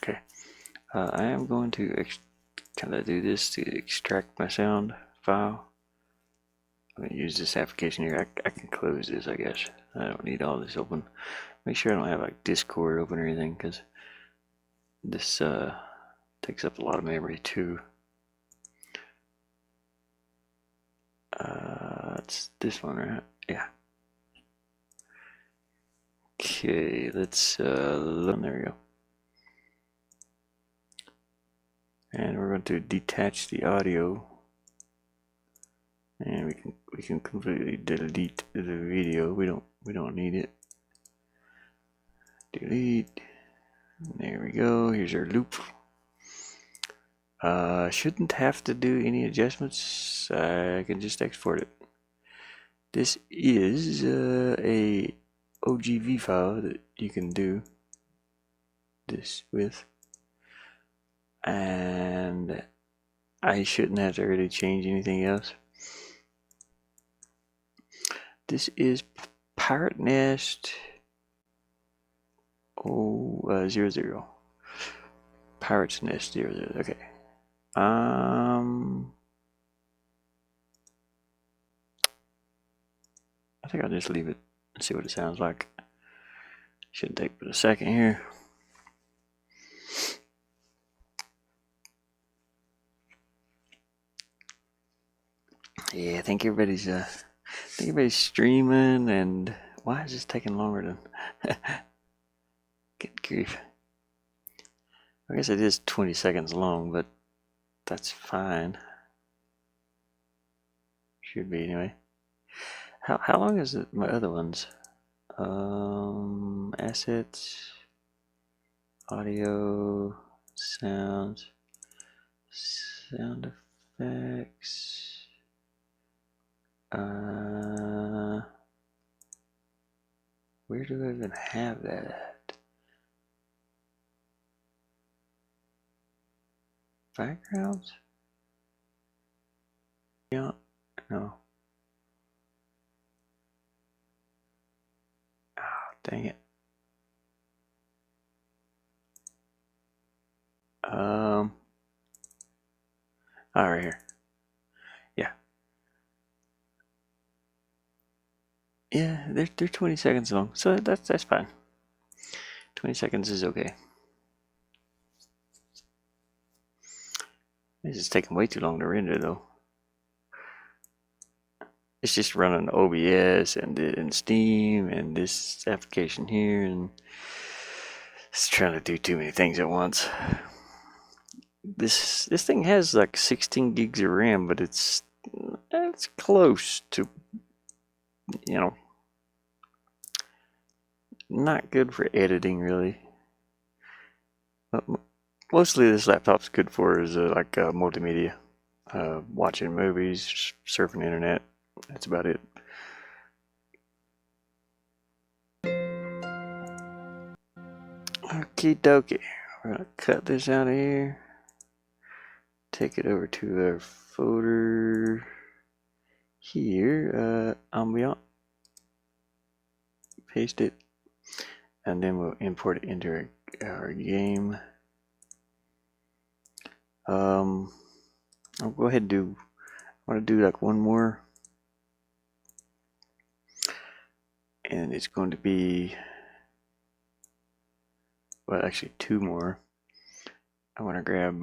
Okay. I am going to kind of do this to extract my sound file. I'm going to use this application here. I can close this, I guess. I don't need all this open. Make sure I don't have like Discord open or anything, because this takes up a lot of memory too. It's this one, right? Yeah. Okay, let's there we go. And we're going to detach the audio, and we can completely delete the video. We don't need it. Delete. There we go. Here's our loop. Shouldn't have to do any adjustments. I can just export it. This is a OGV file that you can do this with, and I shouldn't have to really change anything else. This is Pirate Nest 00. Pirate's Nest 00. Okay. I think I'll just leave it and see what it sounds like. Shouldn't take but a second here. Yeah, I think everybody's streaming, and why is this taking longer than good grief. I guess it is 20 seconds long, but that's fine. Should be anyway. How long is it? My other ones? Assets, audio, sounds, sound effects. Where do I even have that at? Backgrounds? Yeah, no. Dang it. Right here. Yeah. Yeah, they're 20 seconds long, so that's fine. 20 seconds is okay. This is taking way too long to render though. It's just running OBS and Steam and this application here, and it's trying to do too many things at once. This thing has like 16 gigs of RAM, but it's close to, you know, not good for editing really. But mostly this laptop's good for is like multimedia, watching movies, surfing the internet. That's about it. Okie dokie. We're gonna cut this out of here. Take it over to our folder here, ambient. Paste it, and then we'll import it into our game. I'll go ahead and do. I want to do like one more, and it's going to be, well, actually two more. I want to grab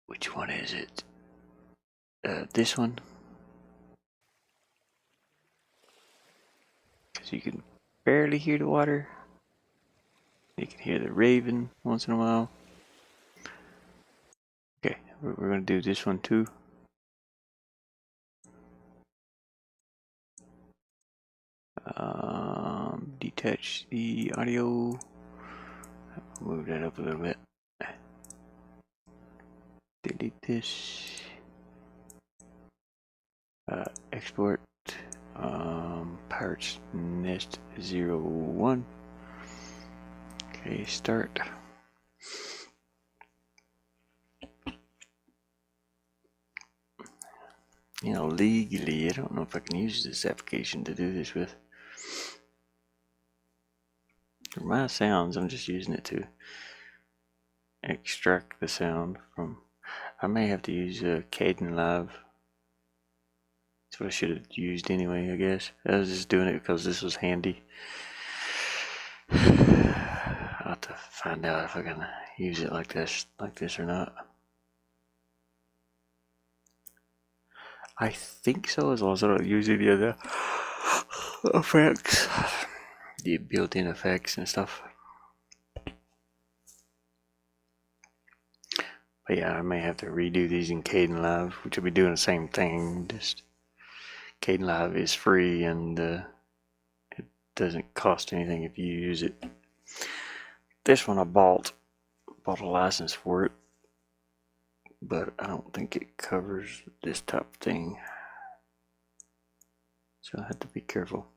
which one is it? This one, because you can barely hear the water. You can hear the raven once in a while. Okay, we're going to do this one too. Detach the audio. Move that up a little bit. Delete this. Export. Pirates Nest 01. Okay, start. You know, legally, I don't know if I can use this application to do this with. For my sounds, I'm just using it to extract the sound from. I may have to use Caden Live. That's what I should have used anyway, I guess. I was just doing it because this was handy. I'll have to find out if I can use it like this or not. I think so, as long as I don't use any of the effects, the built-in effects and stuff. But yeah, I may have to redo these in Caden Live, which will be doing the same thing. Just Caden Live is free and it doesn't cost anything if you use it. This one I bought a license for it, but I don't think it covers this type of thing, so I have to be careful.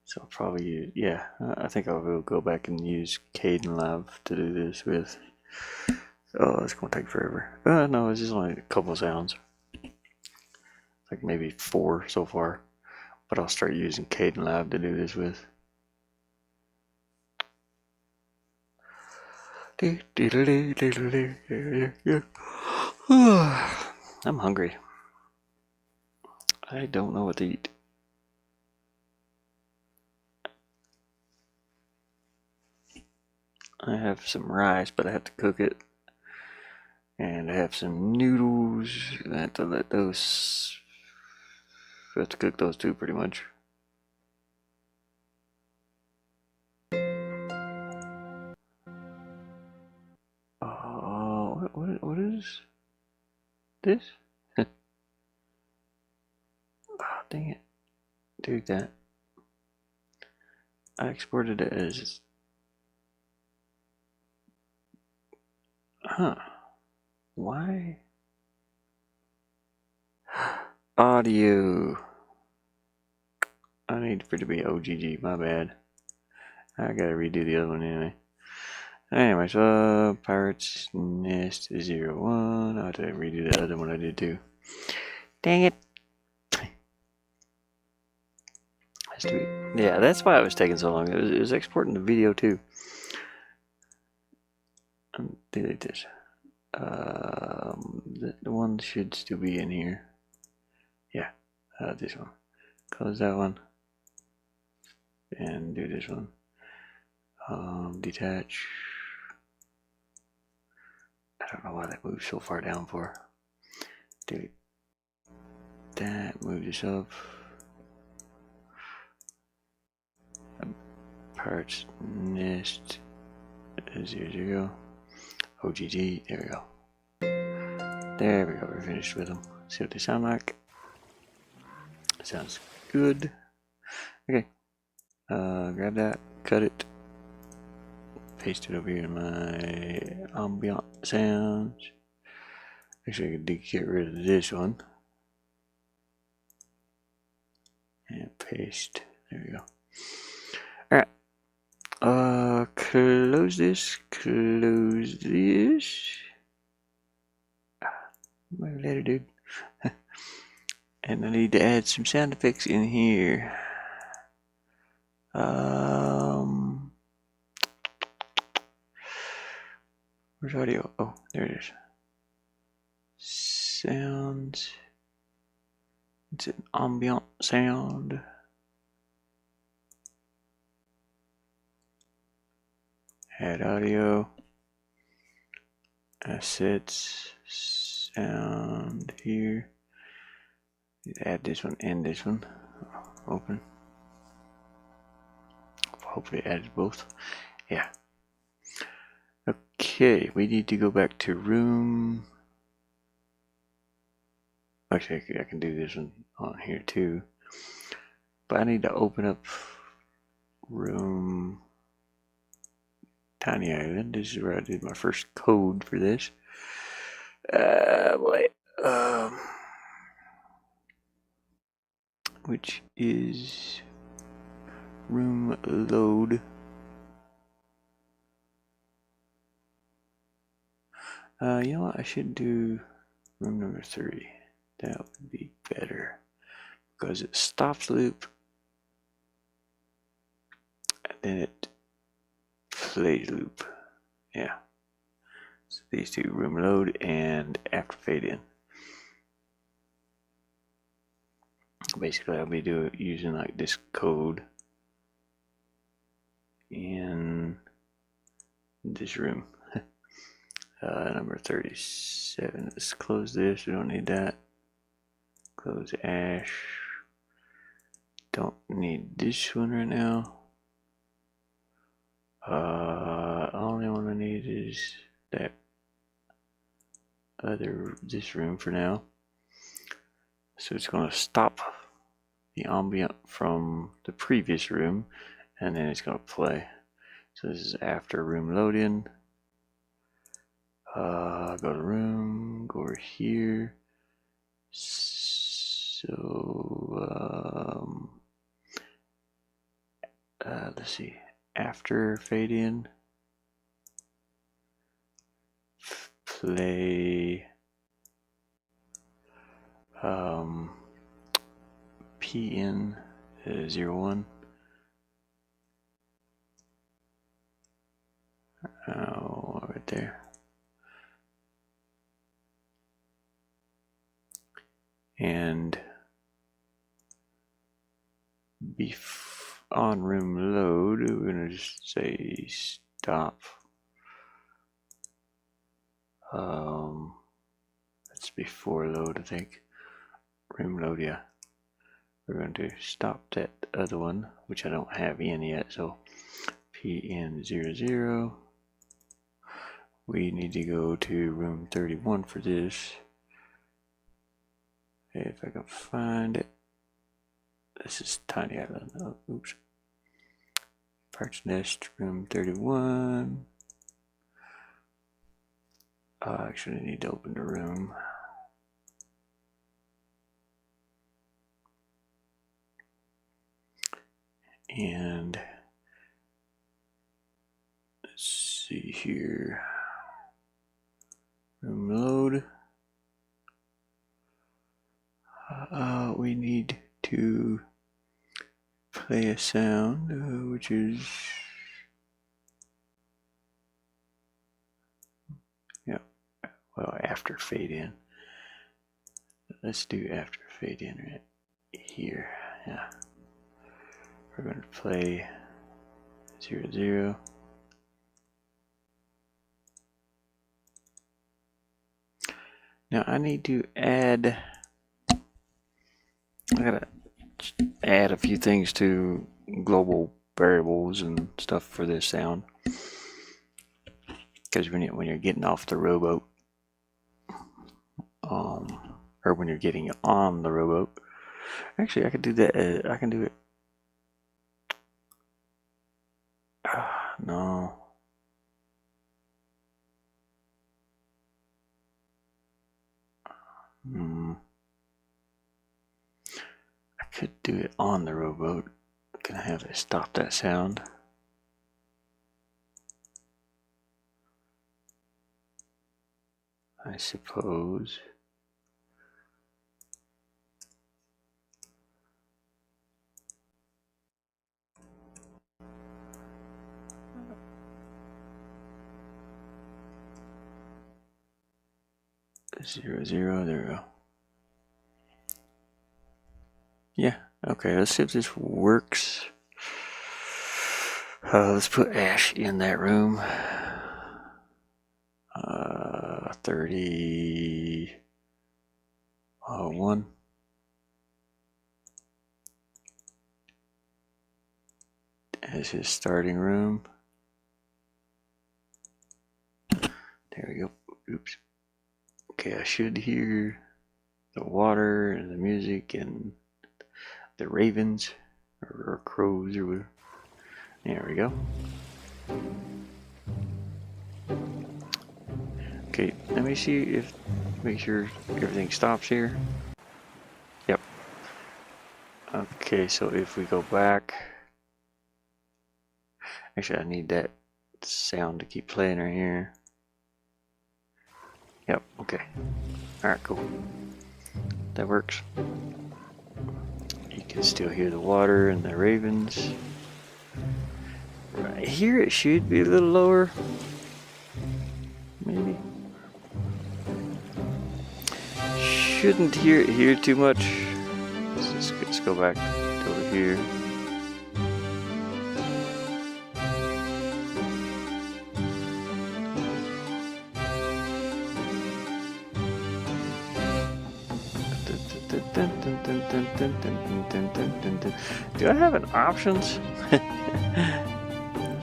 So I'll probably use, yeah, I think I will go back and use Caden Live to do this with. Oh, it's gonna take forever. No, it's just only a couple sounds, like maybe 4 so far, but I'll start using Caden Live to do this with. I'm hungry. I don't know what to eat. I have some rice, but I have to cook it. And I have some noodles. I have to let those. I have to cook those too, pretty much. Oh, what is this? Oh, dang it. Dude, that. I exported it as. Huh. Why? Audio. I need for it to be OGG, my bad. I gotta redo the other one anyway. Anyways, Pirates Nest 01. I have to redo the other one I did too. Dang it. Has to be. Yeah, that's why it was taking so long. It was exporting the video too. Delete this. The one should still be in here. Yeah, this one. Close that one. And do this one. Detach. I don't know why that moved so far down for. Delete that. Move this up. Parts Nest 00. OGG. There we go. There we go, we're finished with them. See what they sound like. Sounds good. Okay, grab that, cut it, paste it over here in my ambient sounds. Actually, I could get rid of this one. And paste, there we go. Alright, close this, my letter, dude. And I need to add some sound effects in here. Where's audio? Oh, there it is. Sounds. It's an ambient sound. Add audio. Assets. Sound here. Add this one and this one. Open. Hopefully it adds both. Yeah. Okay, we need to go back to room. Actually, I can do this one on here too. But I need to open up room Tiny Island. This is where I did my first code for this. Which is room load. You know what? I should do room number 3. That would be better because it stops loop and then it plays loop. Yeah. So these two, room load and after fade in. Basically, I'll be using like this code in this room. Number 37. Let's close this. We don't need that. Close Ash. Don't need this one right now. Only one I need is that this room for now. So it's going to stop the ambient from the previous room, and then it's going to play. So this is after room load in. Go to room, go over here. So let's see, after fade in, play PN 01. Oh, right there. And on room load, we're going to just say stop. That's before load, I think. Room load, yeah. We're going to stop that other one, which I don't have in yet. So PN00. We need to go to room 31 for this. If I can find it. This is Tiny Island. Oh, oops. Parts Nest, room 31. I actually need to open the room. And let's see here. Room load. We need to play a sound, which is, yeah, well, after fade in. Let's do after fade in right here. Yeah, we're going to play 00. Now I need to add. I gotta add a few things to global variables and stuff for this sound, because when you're getting off the rowboat, or when you're getting on the rowboat. Actually, I could do that. I can do it. No. I could do it on the rowboat. Can I have it stop that sound? I suppose. Zero, zero, there we go. Yeah, okay, let's see if this works. Let's put Ash in that room. 31 as his starting room. There we go. Oops. Okay, I should hear the water and the music and the ravens or crows or whatever. There we go. Okay, let me see if, make sure everything stops here. Yep. Okay, so if we go back, actually I need that sound to keep playing right here. Yep, okay. Alright, cool. That works. You can still hear the water and the ravens. Right here it should be a little lower. Maybe. Shouldn't hear it here too much. Let's go back to over here. Do I have an options?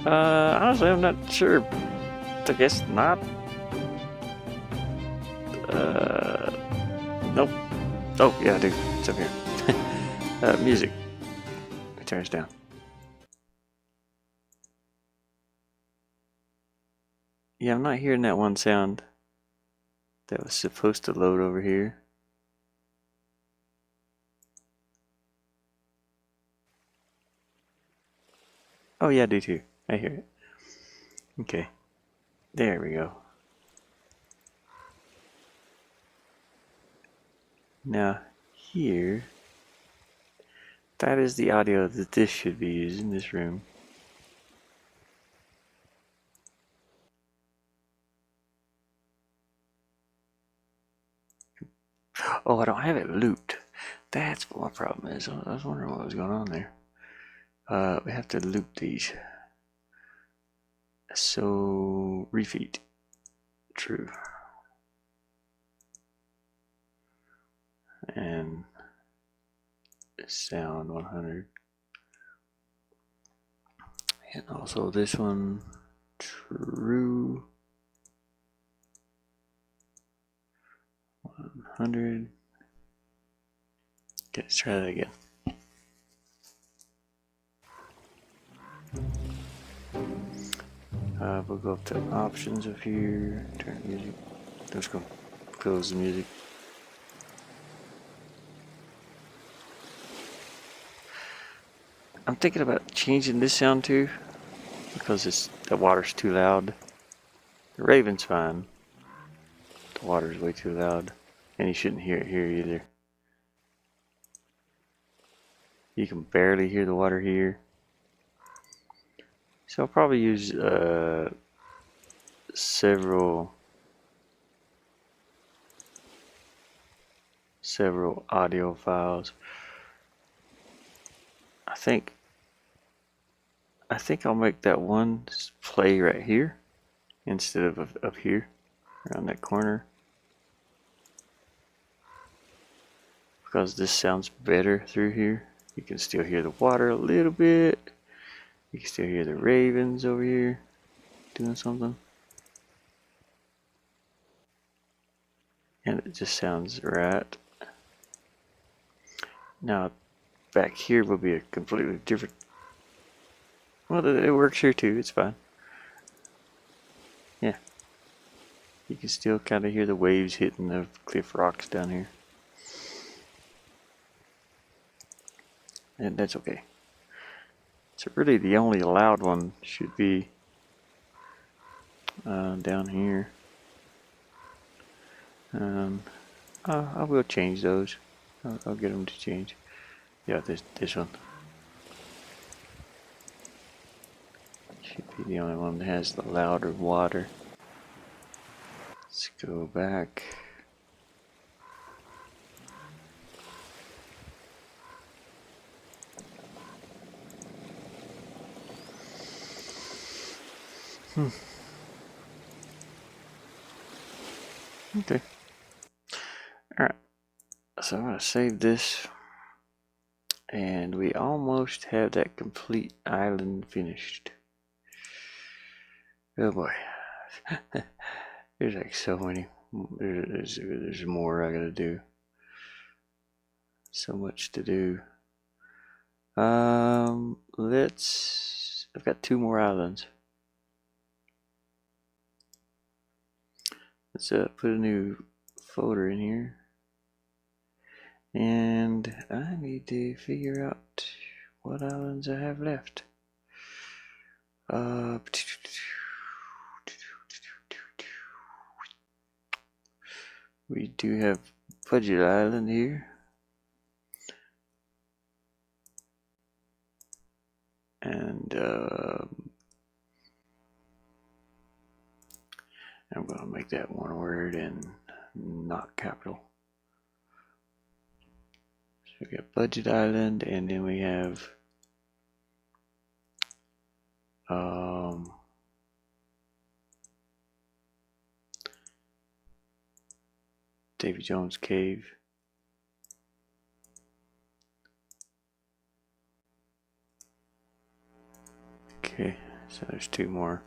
Honestly, I'm not sure. I guess not. Nope. Oh, yeah, I do. It's up here. Music. Let me turn this down. Yeah, I'm not hearing that one sound that was supposed to load over here. Oh, yeah, I do too. I hear it. Okay. There we go. Now, here, that is the audio that this should be used in this room. Oh, I don't have it looped. That's what my problem is. I was wondering what was going on there. We have to loop these. So, repeat. True. And sound 100. And also this one, true. 100. Okay, let's try that again. We'll go up to options of here, turn music. Let's go close the music. I'm thinking about changing this sound too, because the water's too loud. The raven's fine. The water's way too loud, and you shouldn't hear it here either. You can barely hear the water here. So I'll probably use several audio files. I think I'll make that one play right here instead of up here around that corner, because this sounds better through here. You can still hear the water a little bit. You can still hear the ravens over here doing something. and it just sounds right. Now back here will be a completely different. Well, it works here too. It's fine. Yeah, you can still kind of hear the waves hitting the cliff rocks down here, and that's okay. So really, the only loud one should be down here. I will change those. I'll get them to change. Yeah, this one should be the only one that has the louder water. Let's go back. Okay. Alright. So I'm going to save this. And we almost have that complete island finished. Oh boy. There's like so many. There's more I gotta do. So much to do. I've got 2 more islands. Let's put a new folder in here. And I need to figure out what islands I have left. We do have Budget Island here. And I'm going to make that one word and not capital. So we got Budget Island, and then we have Davy Jones Cave. Okay, so there's 2 more.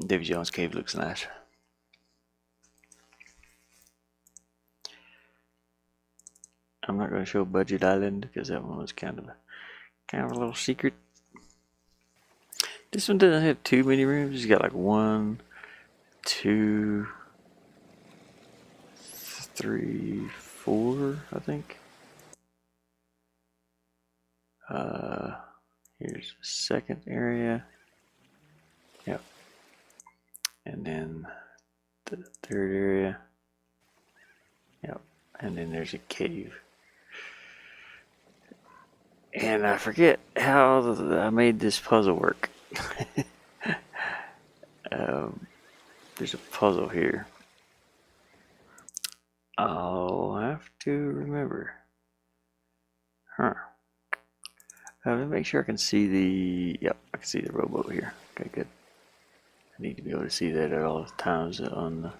Davy Jones Cave looks nice. I'm not going to show Budget Island because that one was kind of a little secret. This one doesn't have too many rooms. It's got like 1, 2, 3, 4, I think. Here's the second area. Yep. And then the third area. Yep. And then there's a cave. And I forget how I made this puzzle work. There's a puzzle here. I'll have to remember. Huh. Let me make sure I can see the... Yep, I can see the rowboat here. Okay, good. I need to be able to see that at all times on the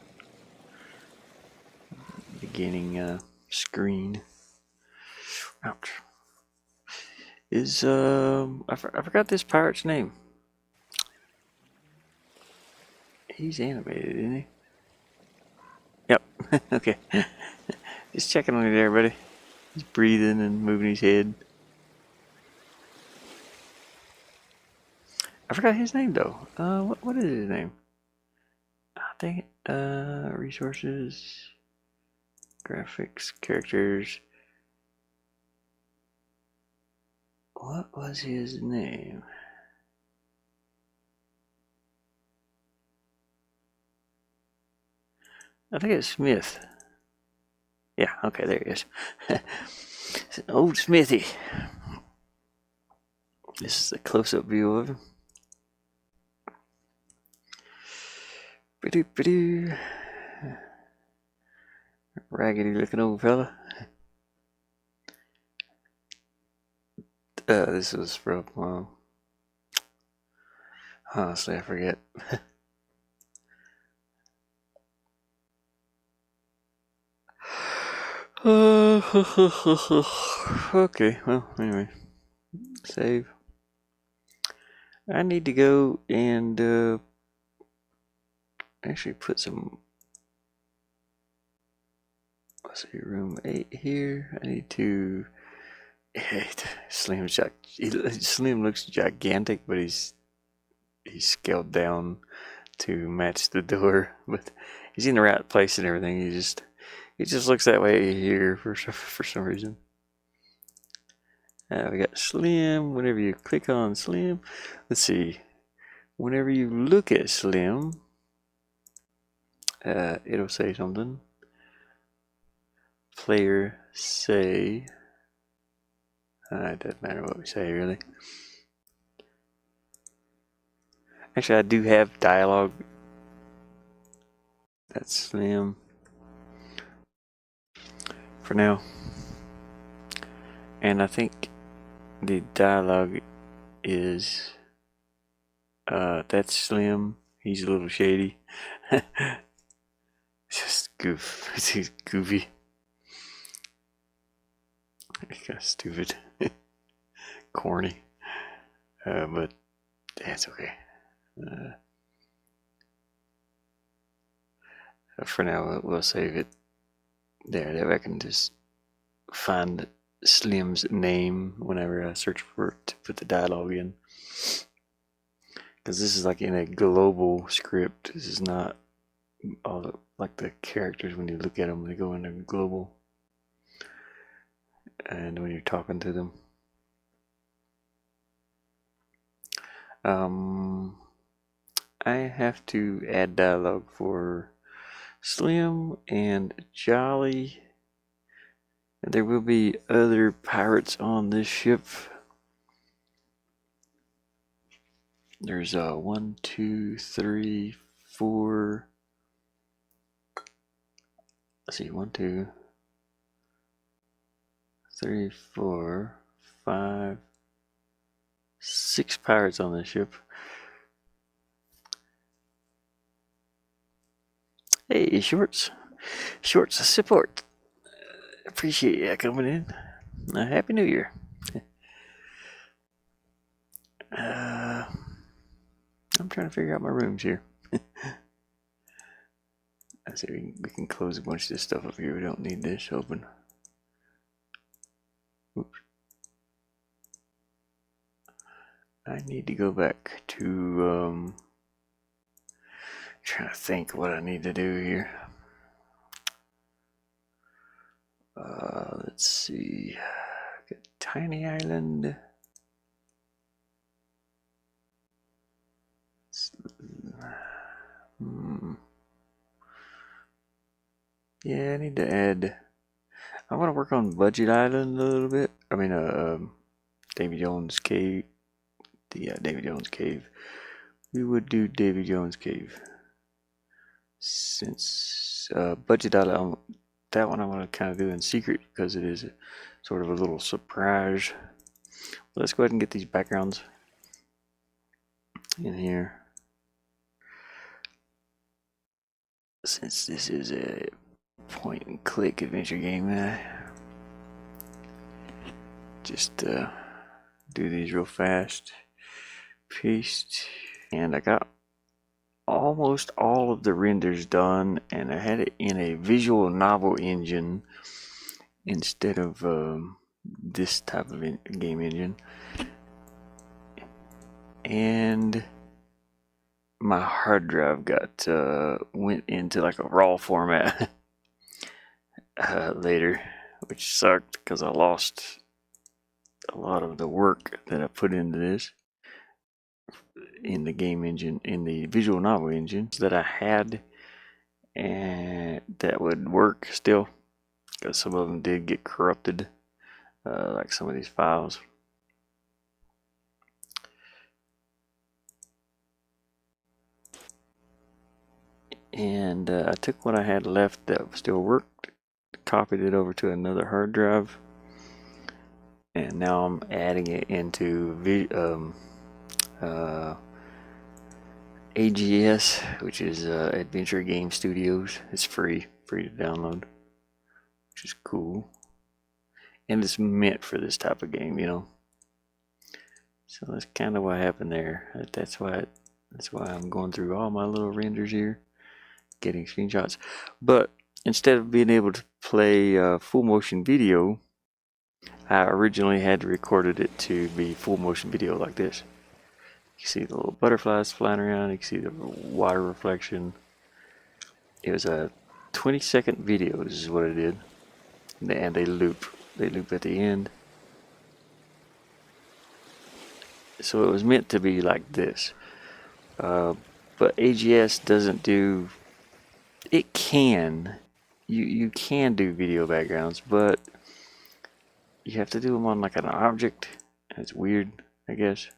beginning screen. Ouch. I forgot this pirate's name. He's animated, isn't he? Yep. Okay. Just checking on you there, buddy. He's breathing and moving his head. I forgot his name though. What is his name? Dang it. Resources, graphics, characters. What was his name? I think it's Smith. Yeah, okay, there he is. It's an old Smithy. This is a close-up view of him. Raggedy looking old fella. This was from, honestly, I forget. Okay, well, anyway. Save. I need to go and actually put some, let's see, room 8 here. I need to, Slim looks gigantic, but he's scaled down to match the door, but he's in the right place and everything. He just looks that way here for some reason. We got Slim. Whenever you click on Slim, let's see. Whenever you look at Slim, it'll say something. Player say. It doesn't matter what we say, really. Actually, I do have dialogue. That's Slim for now. And I think the dialogue is that's Slim. He's a little shady. Just goof. He's goofy. Kind of stupid. Corny. But that's okay. For now, we'll save it there. I can just find Slim's name whenever I search for it to put the dialogue in. Because this is like in a global script. This is not all like the characters when you look at them, they go into global. And when you're talking to them. I have to add dialogue for Slim and Jolly. And there will be other pirates on this ship. There's 1, 2, 3, 4. Let's see, 1, 2, 3, 4, 5, 6 pirates on this ship. Hey, Shorts support. Appreciate you coming in. Happy New Year. I'm trying to figure out my rooms here. I see we can close a bunch of this stuff up here. We don't need this open. Oops. I need to go back to trying to think what I need to do here. Let's see. Tiny island. Yeah, I need to add. I want to work on Budget Island a little bit. I mean, Davy Jones Cave. The Davy Jones Cave. We would do Davy Jones Cave. Since Budget Island, that one I want to kind of do in secret because it is sort of a little surprise. Let's go ahead and get these backgrounds in here. Since this is a point and click adventure game, just do these real fast. Paste, and I got almost all of the renders done, and I had it in a visual novel engine instead of this type of game engine. And my hard drive got went into like a raw format later, which sucked because I lost a lot of the work that I put into this in the game engine, in the visual novel engine that I had, and that would work still because some of them did get corrupted, like some of these files. And I took what I had left that still worked, copied it over to another hard drive, and now I'm adding it into AGS, which is Adventure Game Studios. It's free to download, which is cool, and it's meant for this type of game, you know. So that's kind of what happened there. That's why I'm going through all my little renders here. getting screenshots. But instead of being able to play full motion video, I originally had recorded it to be full motion video like this. You can see the little butterflies flying around, you can see the water reflection. It was a 20-second video, this is what I did. And they loop at the end. So it was meant to be like this. But AGS doesn't do, it can, you can do video backgrounds, but you have to do them on like an object. It's weird, I guess.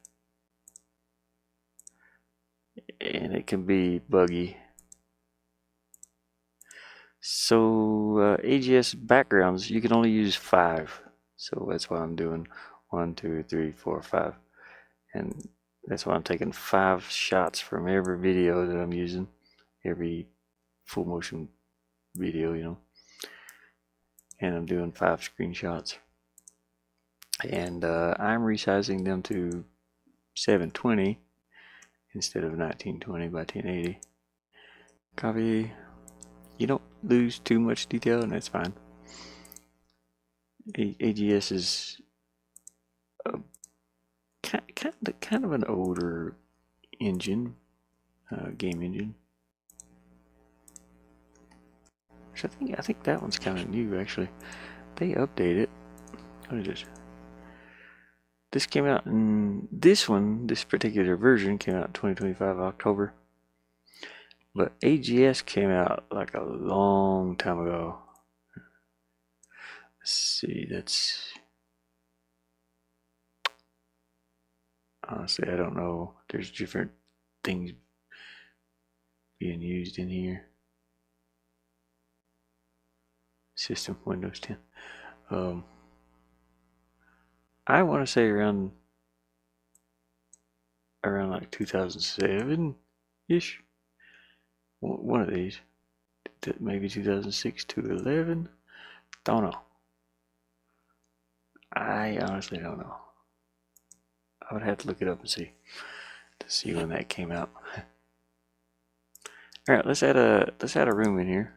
And it can be buggy. So AGS backgrounds, you can only use 5. So that's why I'm doing 1, 2, 3, 4, 5. And that's why I'm taking 5 shots from every video that I'm using. Every full motion video, you know. And I'm doing 5 screenshots. And I'm resizing them to 720 instead of 1920 by 1080. Copy. You don't lose too much detail, and that's fine. AGS is kind of an older engine, game engine. So I think that one's kind of new actually. They update it. What is this? This came out in this particular version came out in 2025 October. But AGS came out like a long time ago. Let's see, that's... Honestly, I don't know. There's different things being used in here. System, Windows 10. I want to say around like 2007-ish. One of these, maybe 2006 to 11. Don't know. I honestly don't know. I would have to look it up and see when that came out. All right, let's add a room in here.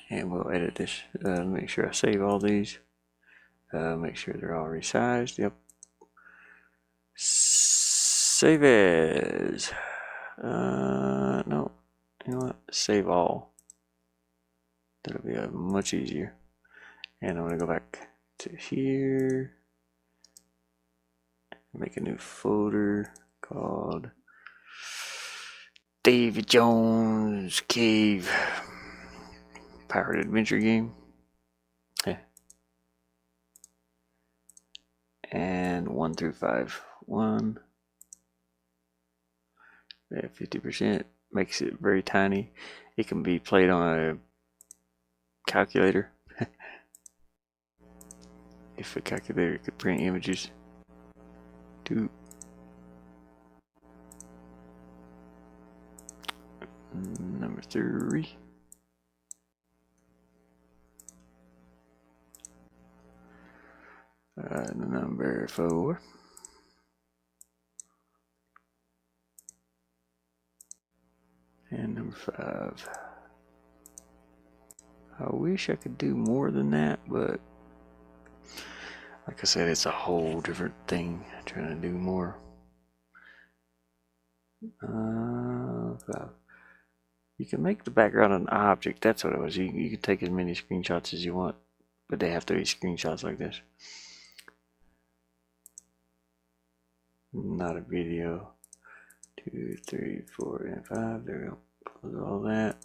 And we'll edit this. Make sure I save all these. Make sure they're all resized. Yep. Save as. No. You know what? Save all. That'll be much easier. And I'm going to go back to here. Make a new folder called David Jones Cave Pirate Adventure Game. And 1 through 5. 1. 50% makes it very tiny. It can be played on a calculator. If a calculator could print images. 2. Number 3. Number 4. And number 5. I wish I could do more than that, but like I said, it's a whole different thing trying to do more. 5. You can make the background an object. That's what it was. You can take as many screenshots as you want, but they have to be screenshots like this. Not a video. 2, 3, 4, and 5. There we go. Close all that.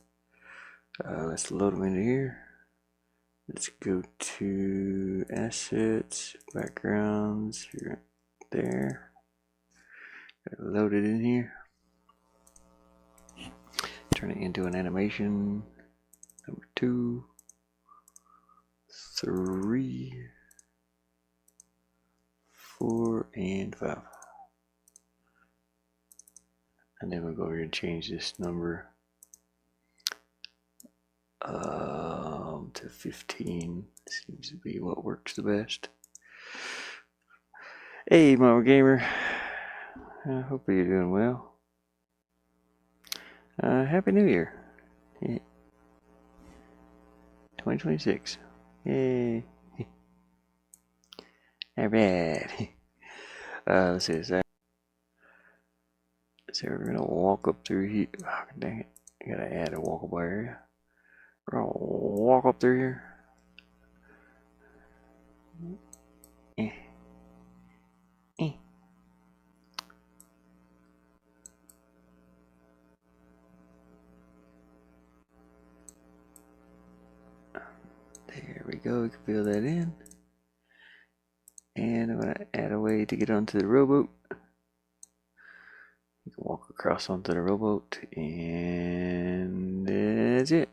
Let's load them into here. Let's go to assets, backgrounds, right there. Load it in here. Turn it into an animation. Number 2, 3, 4, and 5. And then we'll go over here and change this number to 15. Seems to be what works the best. Hey, Mama Gamer. I hope you're doing well. Happy New Year. 2026. Yay. Alright. Let's see. So we're gonna walk up through here. Oh, dang it. I gotta add a walkable area. We're gonna walk up through here. Eh. Eh. There we go. We can fill that in. And I'm gonna add a way to get onto the rowboat. You can walk across onto the rowboat, and that's it.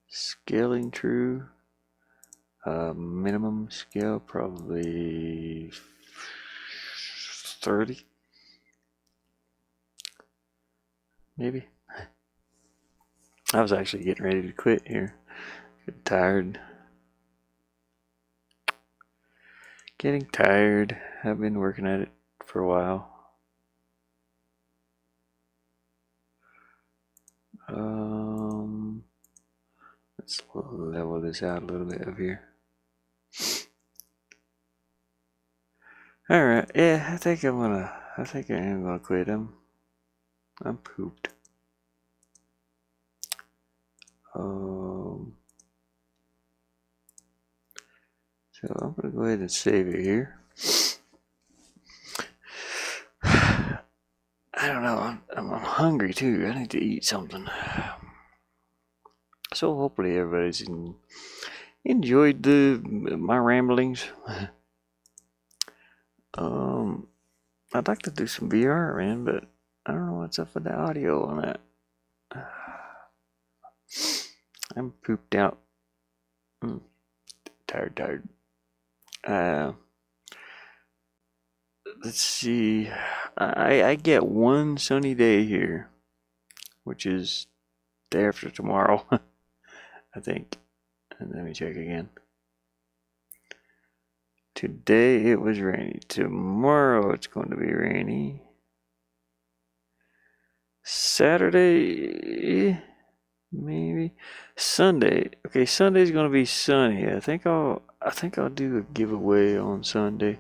Scaling true. Minimum scale probably 30, maybe. I was actually getting ready to quit here. Getting tired. Getting tired. I've been working at it for a while. Let's level this out a little bit up here. Alright, yeah, I think I am gonna quit. I'm pooped. So I'm gonna go ahead and save it here. I don't know, I'm hungry too. I need to eat something. So hopefully everybody's enjoyed my ramblings. I'd like to do some VR, man, but I don't know what's up with the audio on that. I'm pooped out. Tired. Let's see. I get one sunny day here, which is day after tomorrow, I think. And let me check again. Today it was rainy. Tomorrow it's going to be rainy. Saturday, maybe. Sunday. Okay, Sunday's going to be sunny. I think I'll do a giveaway on Sunday.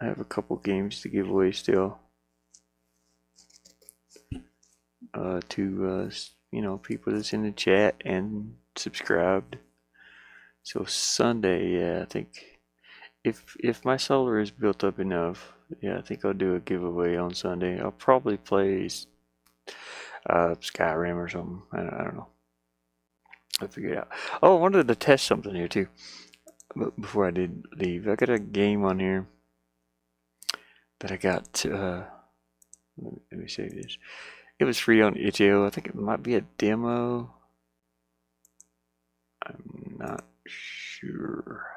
I have a couple games to give away still. To people that's in the chat and subscribed. So Sunday, yeah, I think if my solar is built up enough, yeah, I think I'll do a giveaway on Sunday. I'll probably play Skyrim or something. I don't know. I'll figure it out. Oh, I wanted to test something here too. But before I did leave, I got a game on here that I got. Let me save this. It was free on itch.io. I think it might be a demo. I'm not sure.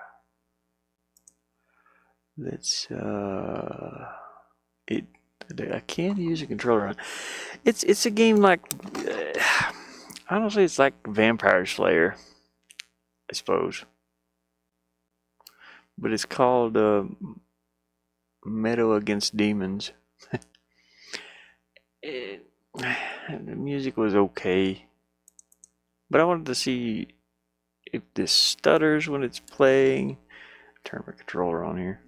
Let's I can't use a controller on. It's a game like honestly it's like Vampire Slayer, I suppose. But it's called Meadow Against Demons. The music was okay, but I wanted to see if this stutters when it's playing. Turn my controller on here.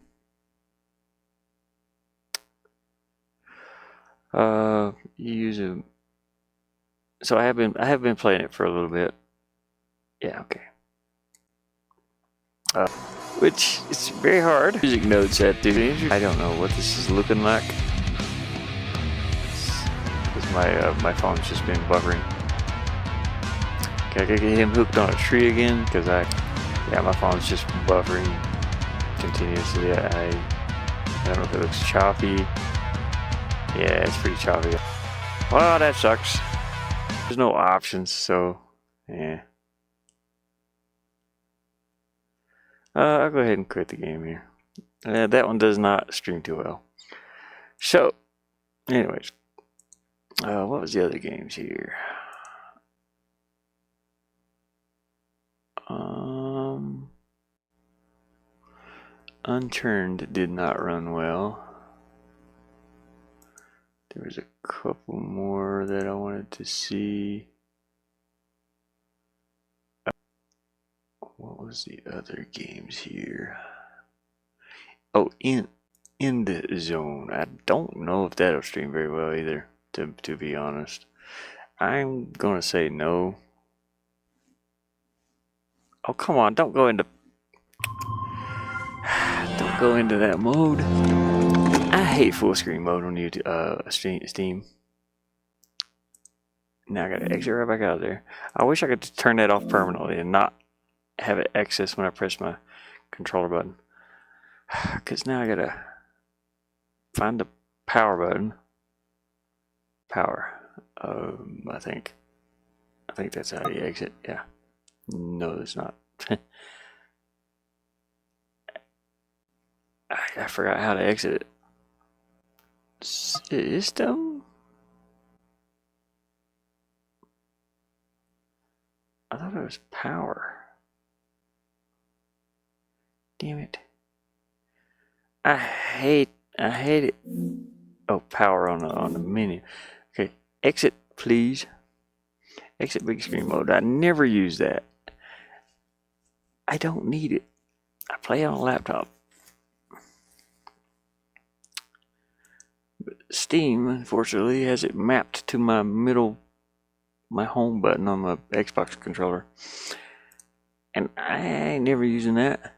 You use a. So I have been playing it for a little bit. Yeah, okay. Which it's very hard. Music notes at the. I don't know what this is looking like. My phone's just been buffering. Can I get him hooked on a tree again? Because my phone's just buffering continuously. I don't know if it looks choppy. Yeah, it's pretty choppy. Well, that sucks. There's no options, so yeah. I'll go ahead and quit the game here. That one does not stream too well. So, anyways. What was the other games here? Unturned did not run well. There was a couple more that I wanted to see. What was the other games here? Oh, in the zone. I don't know if that'll stream very well either, to be honest. I'm gonna say no. Oh, come on, don't go into that mode. I hate full screen mode on YouTube, Steam. Now I gotta exit right back out of there. I wish I could just turn that off permanently and not have it access when I press my controller button. Cause now I gotta find the power button. Power. I think that's how you exit. Yeah. No, it's not. I forgot how to exit it. System? I thought it was power. Damn it. I hate it. Oh, power on the menu. Okay, exit, please. Exit big screen mode. I never use that. I don't need it. I play on a laptop. But Steam, unfortunately, has it mapped to my home button on my Xbox controller. And I ain't never using that.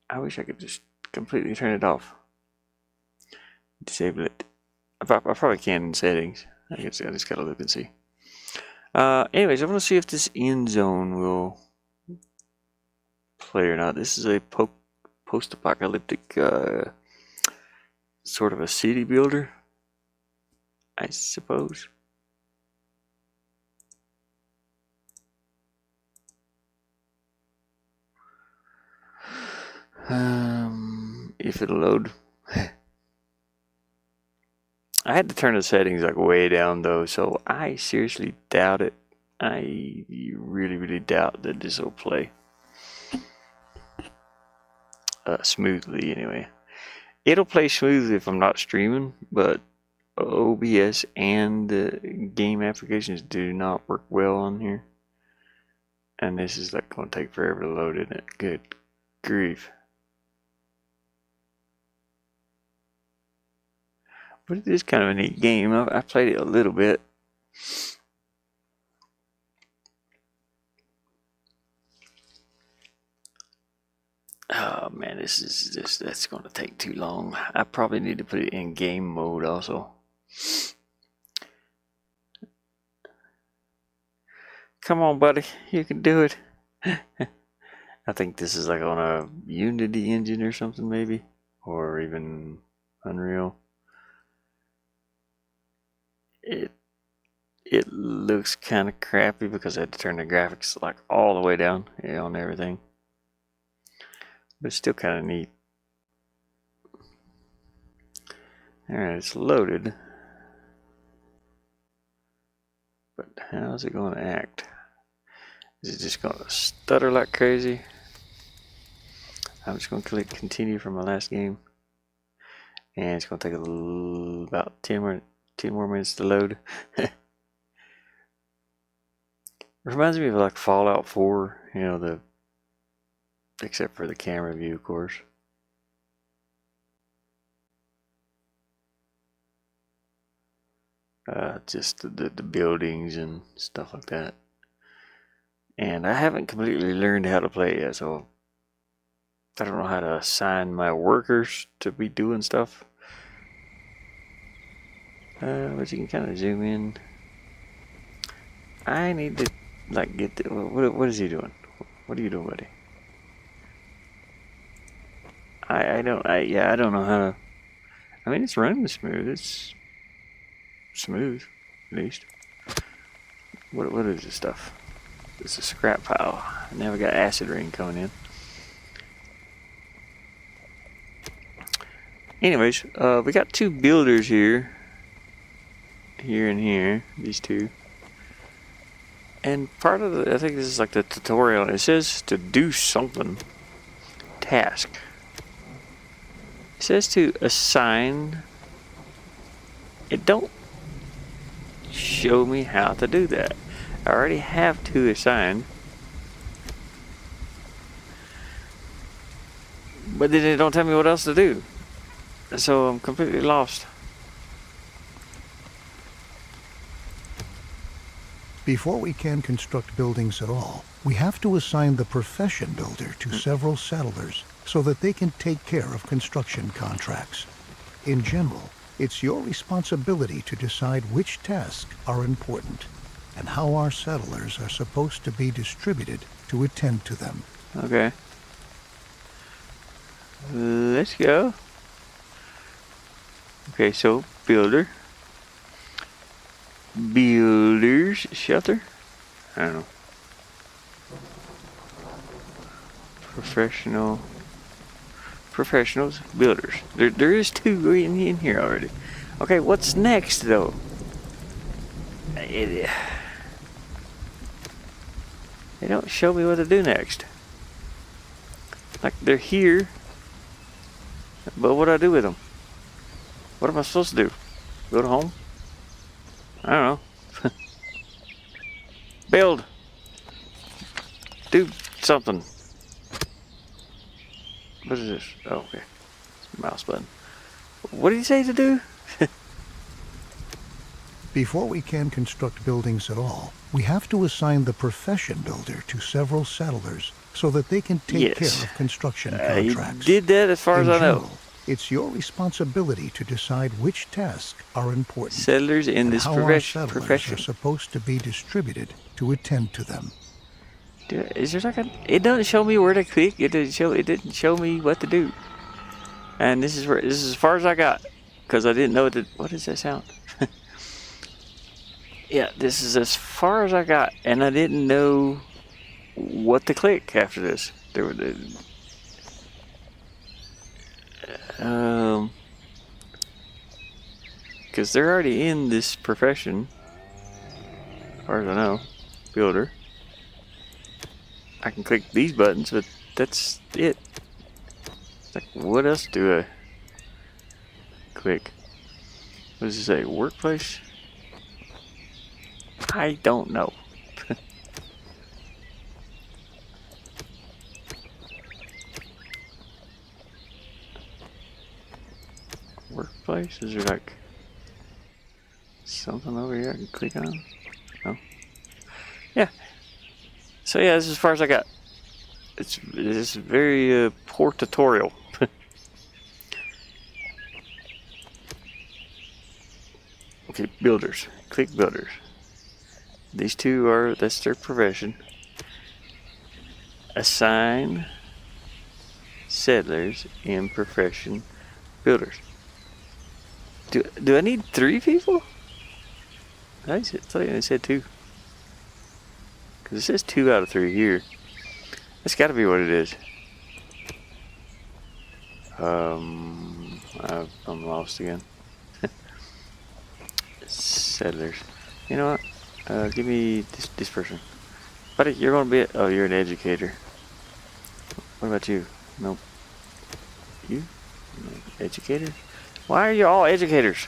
I wish I could just completely turn it off. Disable it. I probably can in settings. I just gotta look and see. Anyways, I want to see if this end zone will play or not. This is a post-apocalyptic sort of a city builder, I suppose. If it'll load. I had to turn the settings like way down though, so I seriously doubt it. I really doubt that this will play smoothly anyway. It'll play smoothly if I'm not streaming, but OBS and game applications do not work well on here. And this is like going to take forever to load, isn't it? Good grief. But it is kind of a neat game. I played it a little bit. Oh man, that's going to take too long. I probably need to put it in game mode also. Come on, buddy, you can do it. I think this is like on a Unity engine or something maybe, or even Unreal. It looks kind of crappy because I had to turn the graphics like all the way down on everything. But it's still kind of neat. Alright, it's loaded. But how is it going to act? Is it just going to stutter like crazy? I'm just going to click continue from my last game. And it's going to take about 10 more minutes to load. Reminds me of like Fallout 4, you know, except for the camera view, of course. Just the buildings and stuff like that. And I haven't completely learned how to play yet, so I don't know how to assign my workers to be doing stuff. But you can kind of zoom in. I need to like get the, what is he doing? What are you doing, buddy? I don't know how to. I mean, it's running smooth. It's smooth, at least. What is this stuff? It's a scrap pile. Now we got acid rain coming in. Anyways, we got two builders here. Here and here, these two. And part of I think this is like the tutorial. It says to do something. Task. It says to assign It don't show me how to do that. I already have 2 assigned. But then it don't tell me what else to do. So I'm completely lost. Before we can construct buildings at all, we have to assign the profession builder to several settlers so that they can take care of construction contracts. In general, it's your responsibility to decide which tasks are important and how our settlers are supposed to be distributed to attend to them. Okay. Let's go. Okay, so builder. Builders shelter? I don't know. Professionals, builders. There is 2 in here already. Okay, what's next though? They don't show me what to do next. Like they're here, but what do I do with them? What am I supposed to do? Go to home? I don't know. Build. Do something. What is this? Oh, okay. Mouse button. What did he say to do? Before we can construct buildings at all, we have to assign the profession builder to several settlers so that they can take care of construction contracts. He did that as far as I know. It's your responsibility to decide which tasks are important. Settlers in this profession are supposed to be distributed to attend to them. Is there like a? It doesn't show me where to click. It didn't show me what to do. And this is as far as I got, because I didn't know what does that sound? Yeah, this is as far as I got, and I didn't know what to click after this. There were because they're already in this profession, as far as I know, builder. I can click these buttons, but that's it. Like, what else do I click? What does it say? Workplace? I don't know. Workplace? Is there like something over here I can click on? No. Yeah. So yeah, this is as far as I got. It's very poor tutorial. Okay, builders. Click builders. These 2 that's their profession. Assign settlers in profession builders. Do I need 3 people? I thought it said 2. Because it says 2 out of 3 here. That's got to be what it is. I'm lost again. Settlers. You know what? Give me this person. Buddy, you're going to be... Oh, you're an educator. What about you? Nope. You? Educator? Why are you all educators?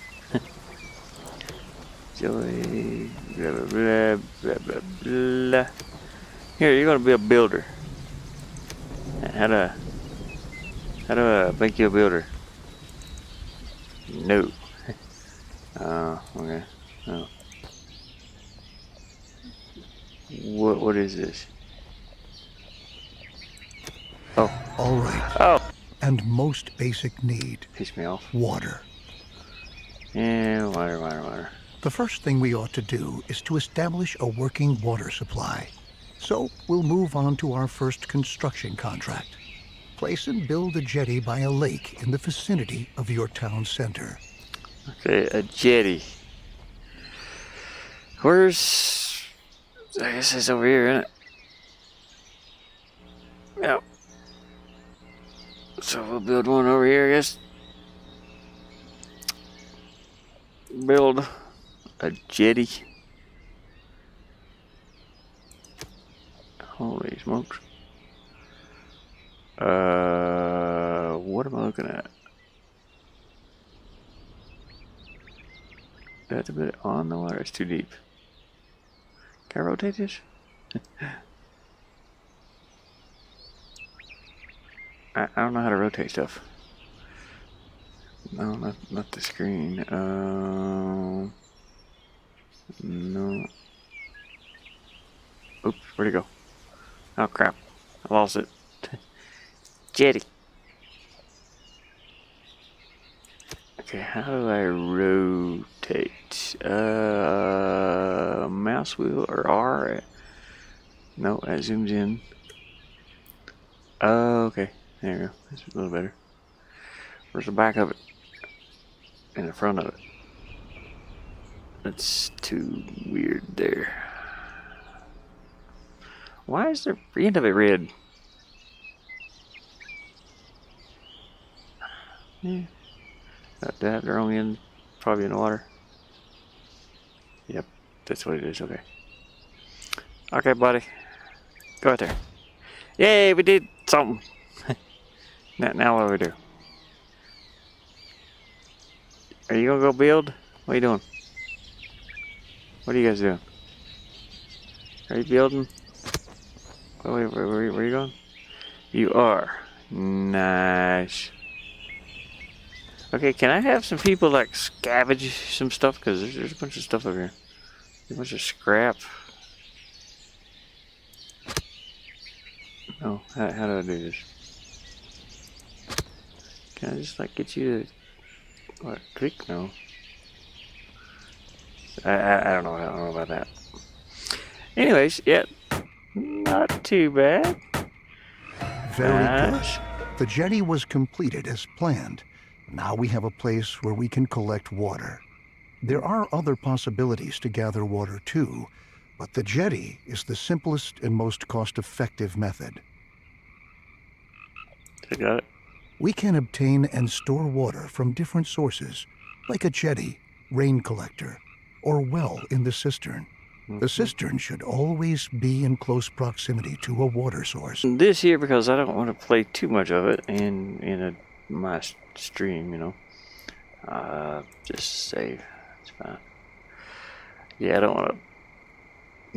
Joey... Blah, blah, blah, blah, blah, blah. Here, you're going to be a builder. How do I make you a builder? No. Okay. Oh. What is this? Oh. All right. Oh. And most basic need. Piss me off. Water. Yeah, water. The first thing we ought to do is to establish a working water supply. So we'll move on to our first construction contract. Place and build a jetty by a lake in the vicinity of your town center. Okay, a jetty. Where's... I guess it's over here, isn't it? Yep. So we'll build one over here, I guess. Build a jetty. Holy smokes. What am I looking at? Do I have to put it on the water? It's too deep. Can I rotate this? I don't know how to rotate stuff. No, not the screen. No. Oops, where'd it go? Oh crap, I lost it. Jetty. Okay, how do I rotate? Mouse wheel or R? No, that zooms in. Oh, okay. There you go. That's a little better. Where's the back of it? And the front of it. That's too weird there. Why is the end of it red? Yeah. That the wrong end, probably in the water. Yep, that's what it is. Okay. Okay, buddy. Go out there. Yay, we did something. Now what do we do? Are you gonna go build? What are you doing? What are you guys doing? Are you building? Where are you going? You are. Nice. Okay, can I have some people like scavenge some stuff? Because there's a bunch of stuff over here. There's a bunch of scrap. Oh, how do I do this? Can I just like get you to what? Click? No. I don't know. I don't know about that. Anyways, yeah, not too bad. Very good. The jetty was completed as planned. Now we have a place where we can collect water. There are other possibilities to gather water too, but the jetty is the simplest and most cost-effective method. I got it. We can obtain and store water from different sources, like a jetty, rain collector, or well in the cistern. The cistern should always be in close proximity to a water source. This here, because I don't want to play too much of it in my stream, you know. Just save. It's fine. Yeah, I don't want to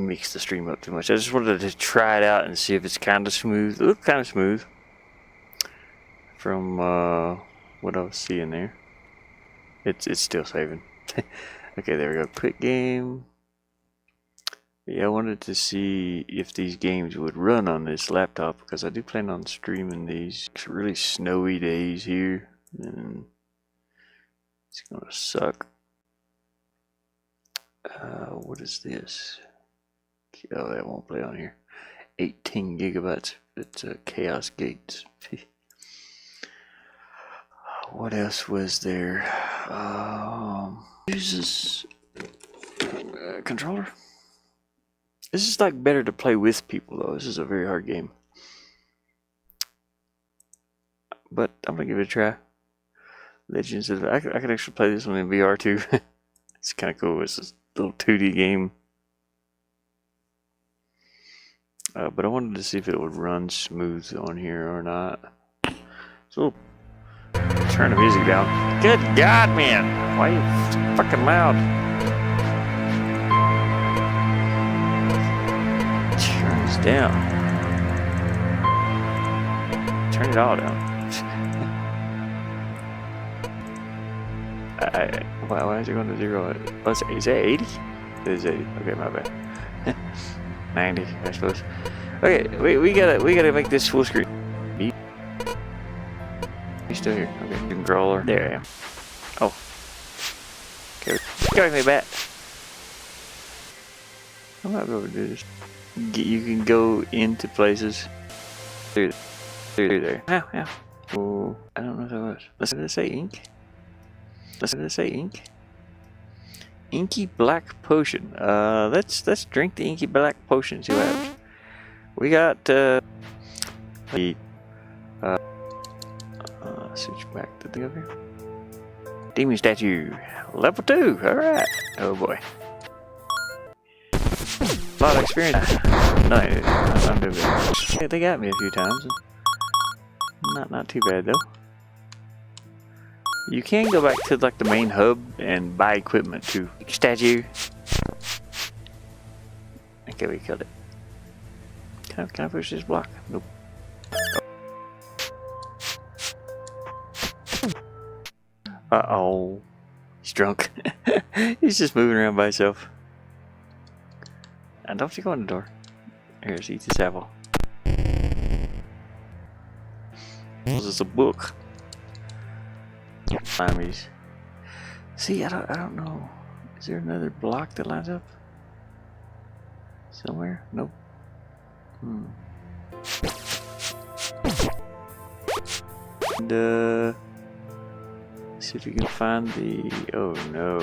mix the stream up too much. I just wanted to try it out and see if it's kind of smooth. It looked kind of smooth from what I was seeing there. It's still saving. Okay, there we go. Quick game. Yeah, I wanted to see if these games would run on this laptop because I do plan on streaming these. It's really snowy days here, and it's gonna suck. What is this? Oh, that won't play on here. 18 gigabytes. It's Chaos Gates. What else was there? Uses controller. This is like better to play with people though. This is a very hard game, but I'm gonna give it a try. Legends of I could actually play this one in VR too. It's kind of cool. It's a little 2D game, but I wanted to see if it would run smooth on here or not. So turn the music down. Good God, man! Why are you so fucking loud? Turn this down. Turn it all down. Why is it going to 0? Is that 80? It is 80. Okay, my bad. 90, I suppose. Okay, we gotta make this full screen. You still here? Okay, controller. There I am. Oh. Okay, get me back. I might be able to do this. You can go into places through there. Ow, ow. Oh, I don't know what that was. Let's say ink. Let's say ink. Inky black potion. Let's drink the inky black potion. See what happens. We got switch back to the thing over here. Demon statue, level 2. All right. Oh boy. A lot of experience. No, I'm doing good. Yeah, they got me a few times. Not too bad though. You can go back to like the main hub and buy equipment too. Statue. Okay, we killed it. Can I push this block? Nope. Uh-oh. He's drunk. He's just moving around by himself. And don't you go in the door. Here's eat this apple. This is a book. Slimies. See, I don't know. Is there another block that lines up? Somewhere? Nope. And see if you can find the. Oh no.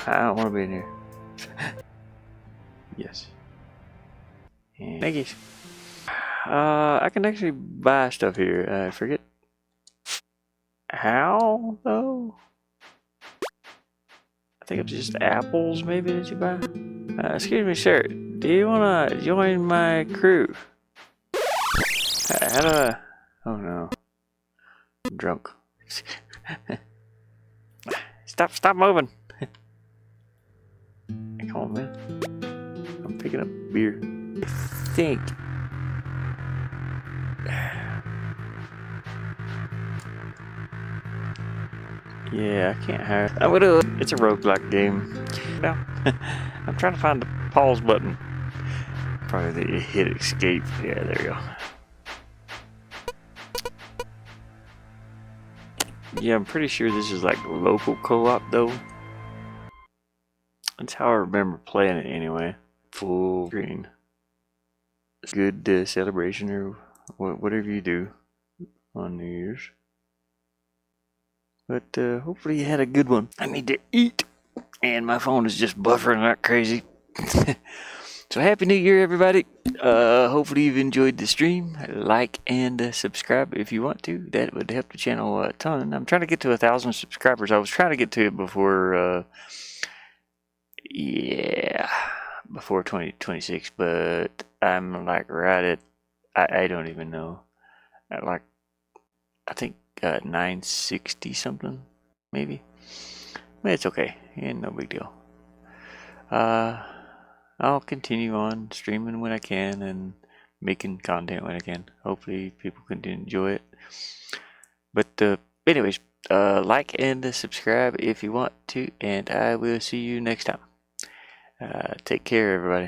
I don't want to be in here. Yes. And thank you. I can actually buy stuff here. I forget how though. I think it's just apples maybe that you buy. Excuse me, sir. Do you wanna join my crew? How do I? Oh no. I'm drunk. Stop moving. Come on, man. I'm picking up beer. I think. Yeah, I can't hire. It's a roguelike game. No. I'm trying to find the pause button. Probably the hit escape. Yeah, there you go. Yeah, I'm pretty sure this is like local co-op though. That's how I remember playing it anyway. Full screen. It's good celebration or whatever you do on New Year's. But hopefully you had a good one. I need to eat. And my phone is just buffering like crazy. So happy New Year, everybody. Hopefully you've enjoyed the stream. Like and subscribe if you want to. That would help the channel a ton. I'm trying to get to 1,000 subscribers. I was trying to get to it before, before 2026. But I'm like right at, I don't even know. At like, I think 960 something, maybe. But it's okay. Ain't no big deal. I'll continue on streaming when I can and making content when I can. Hopefully people can enjoy it. But anyways, like and subscribe if you want to, and I will see you next time. Take care, everybody.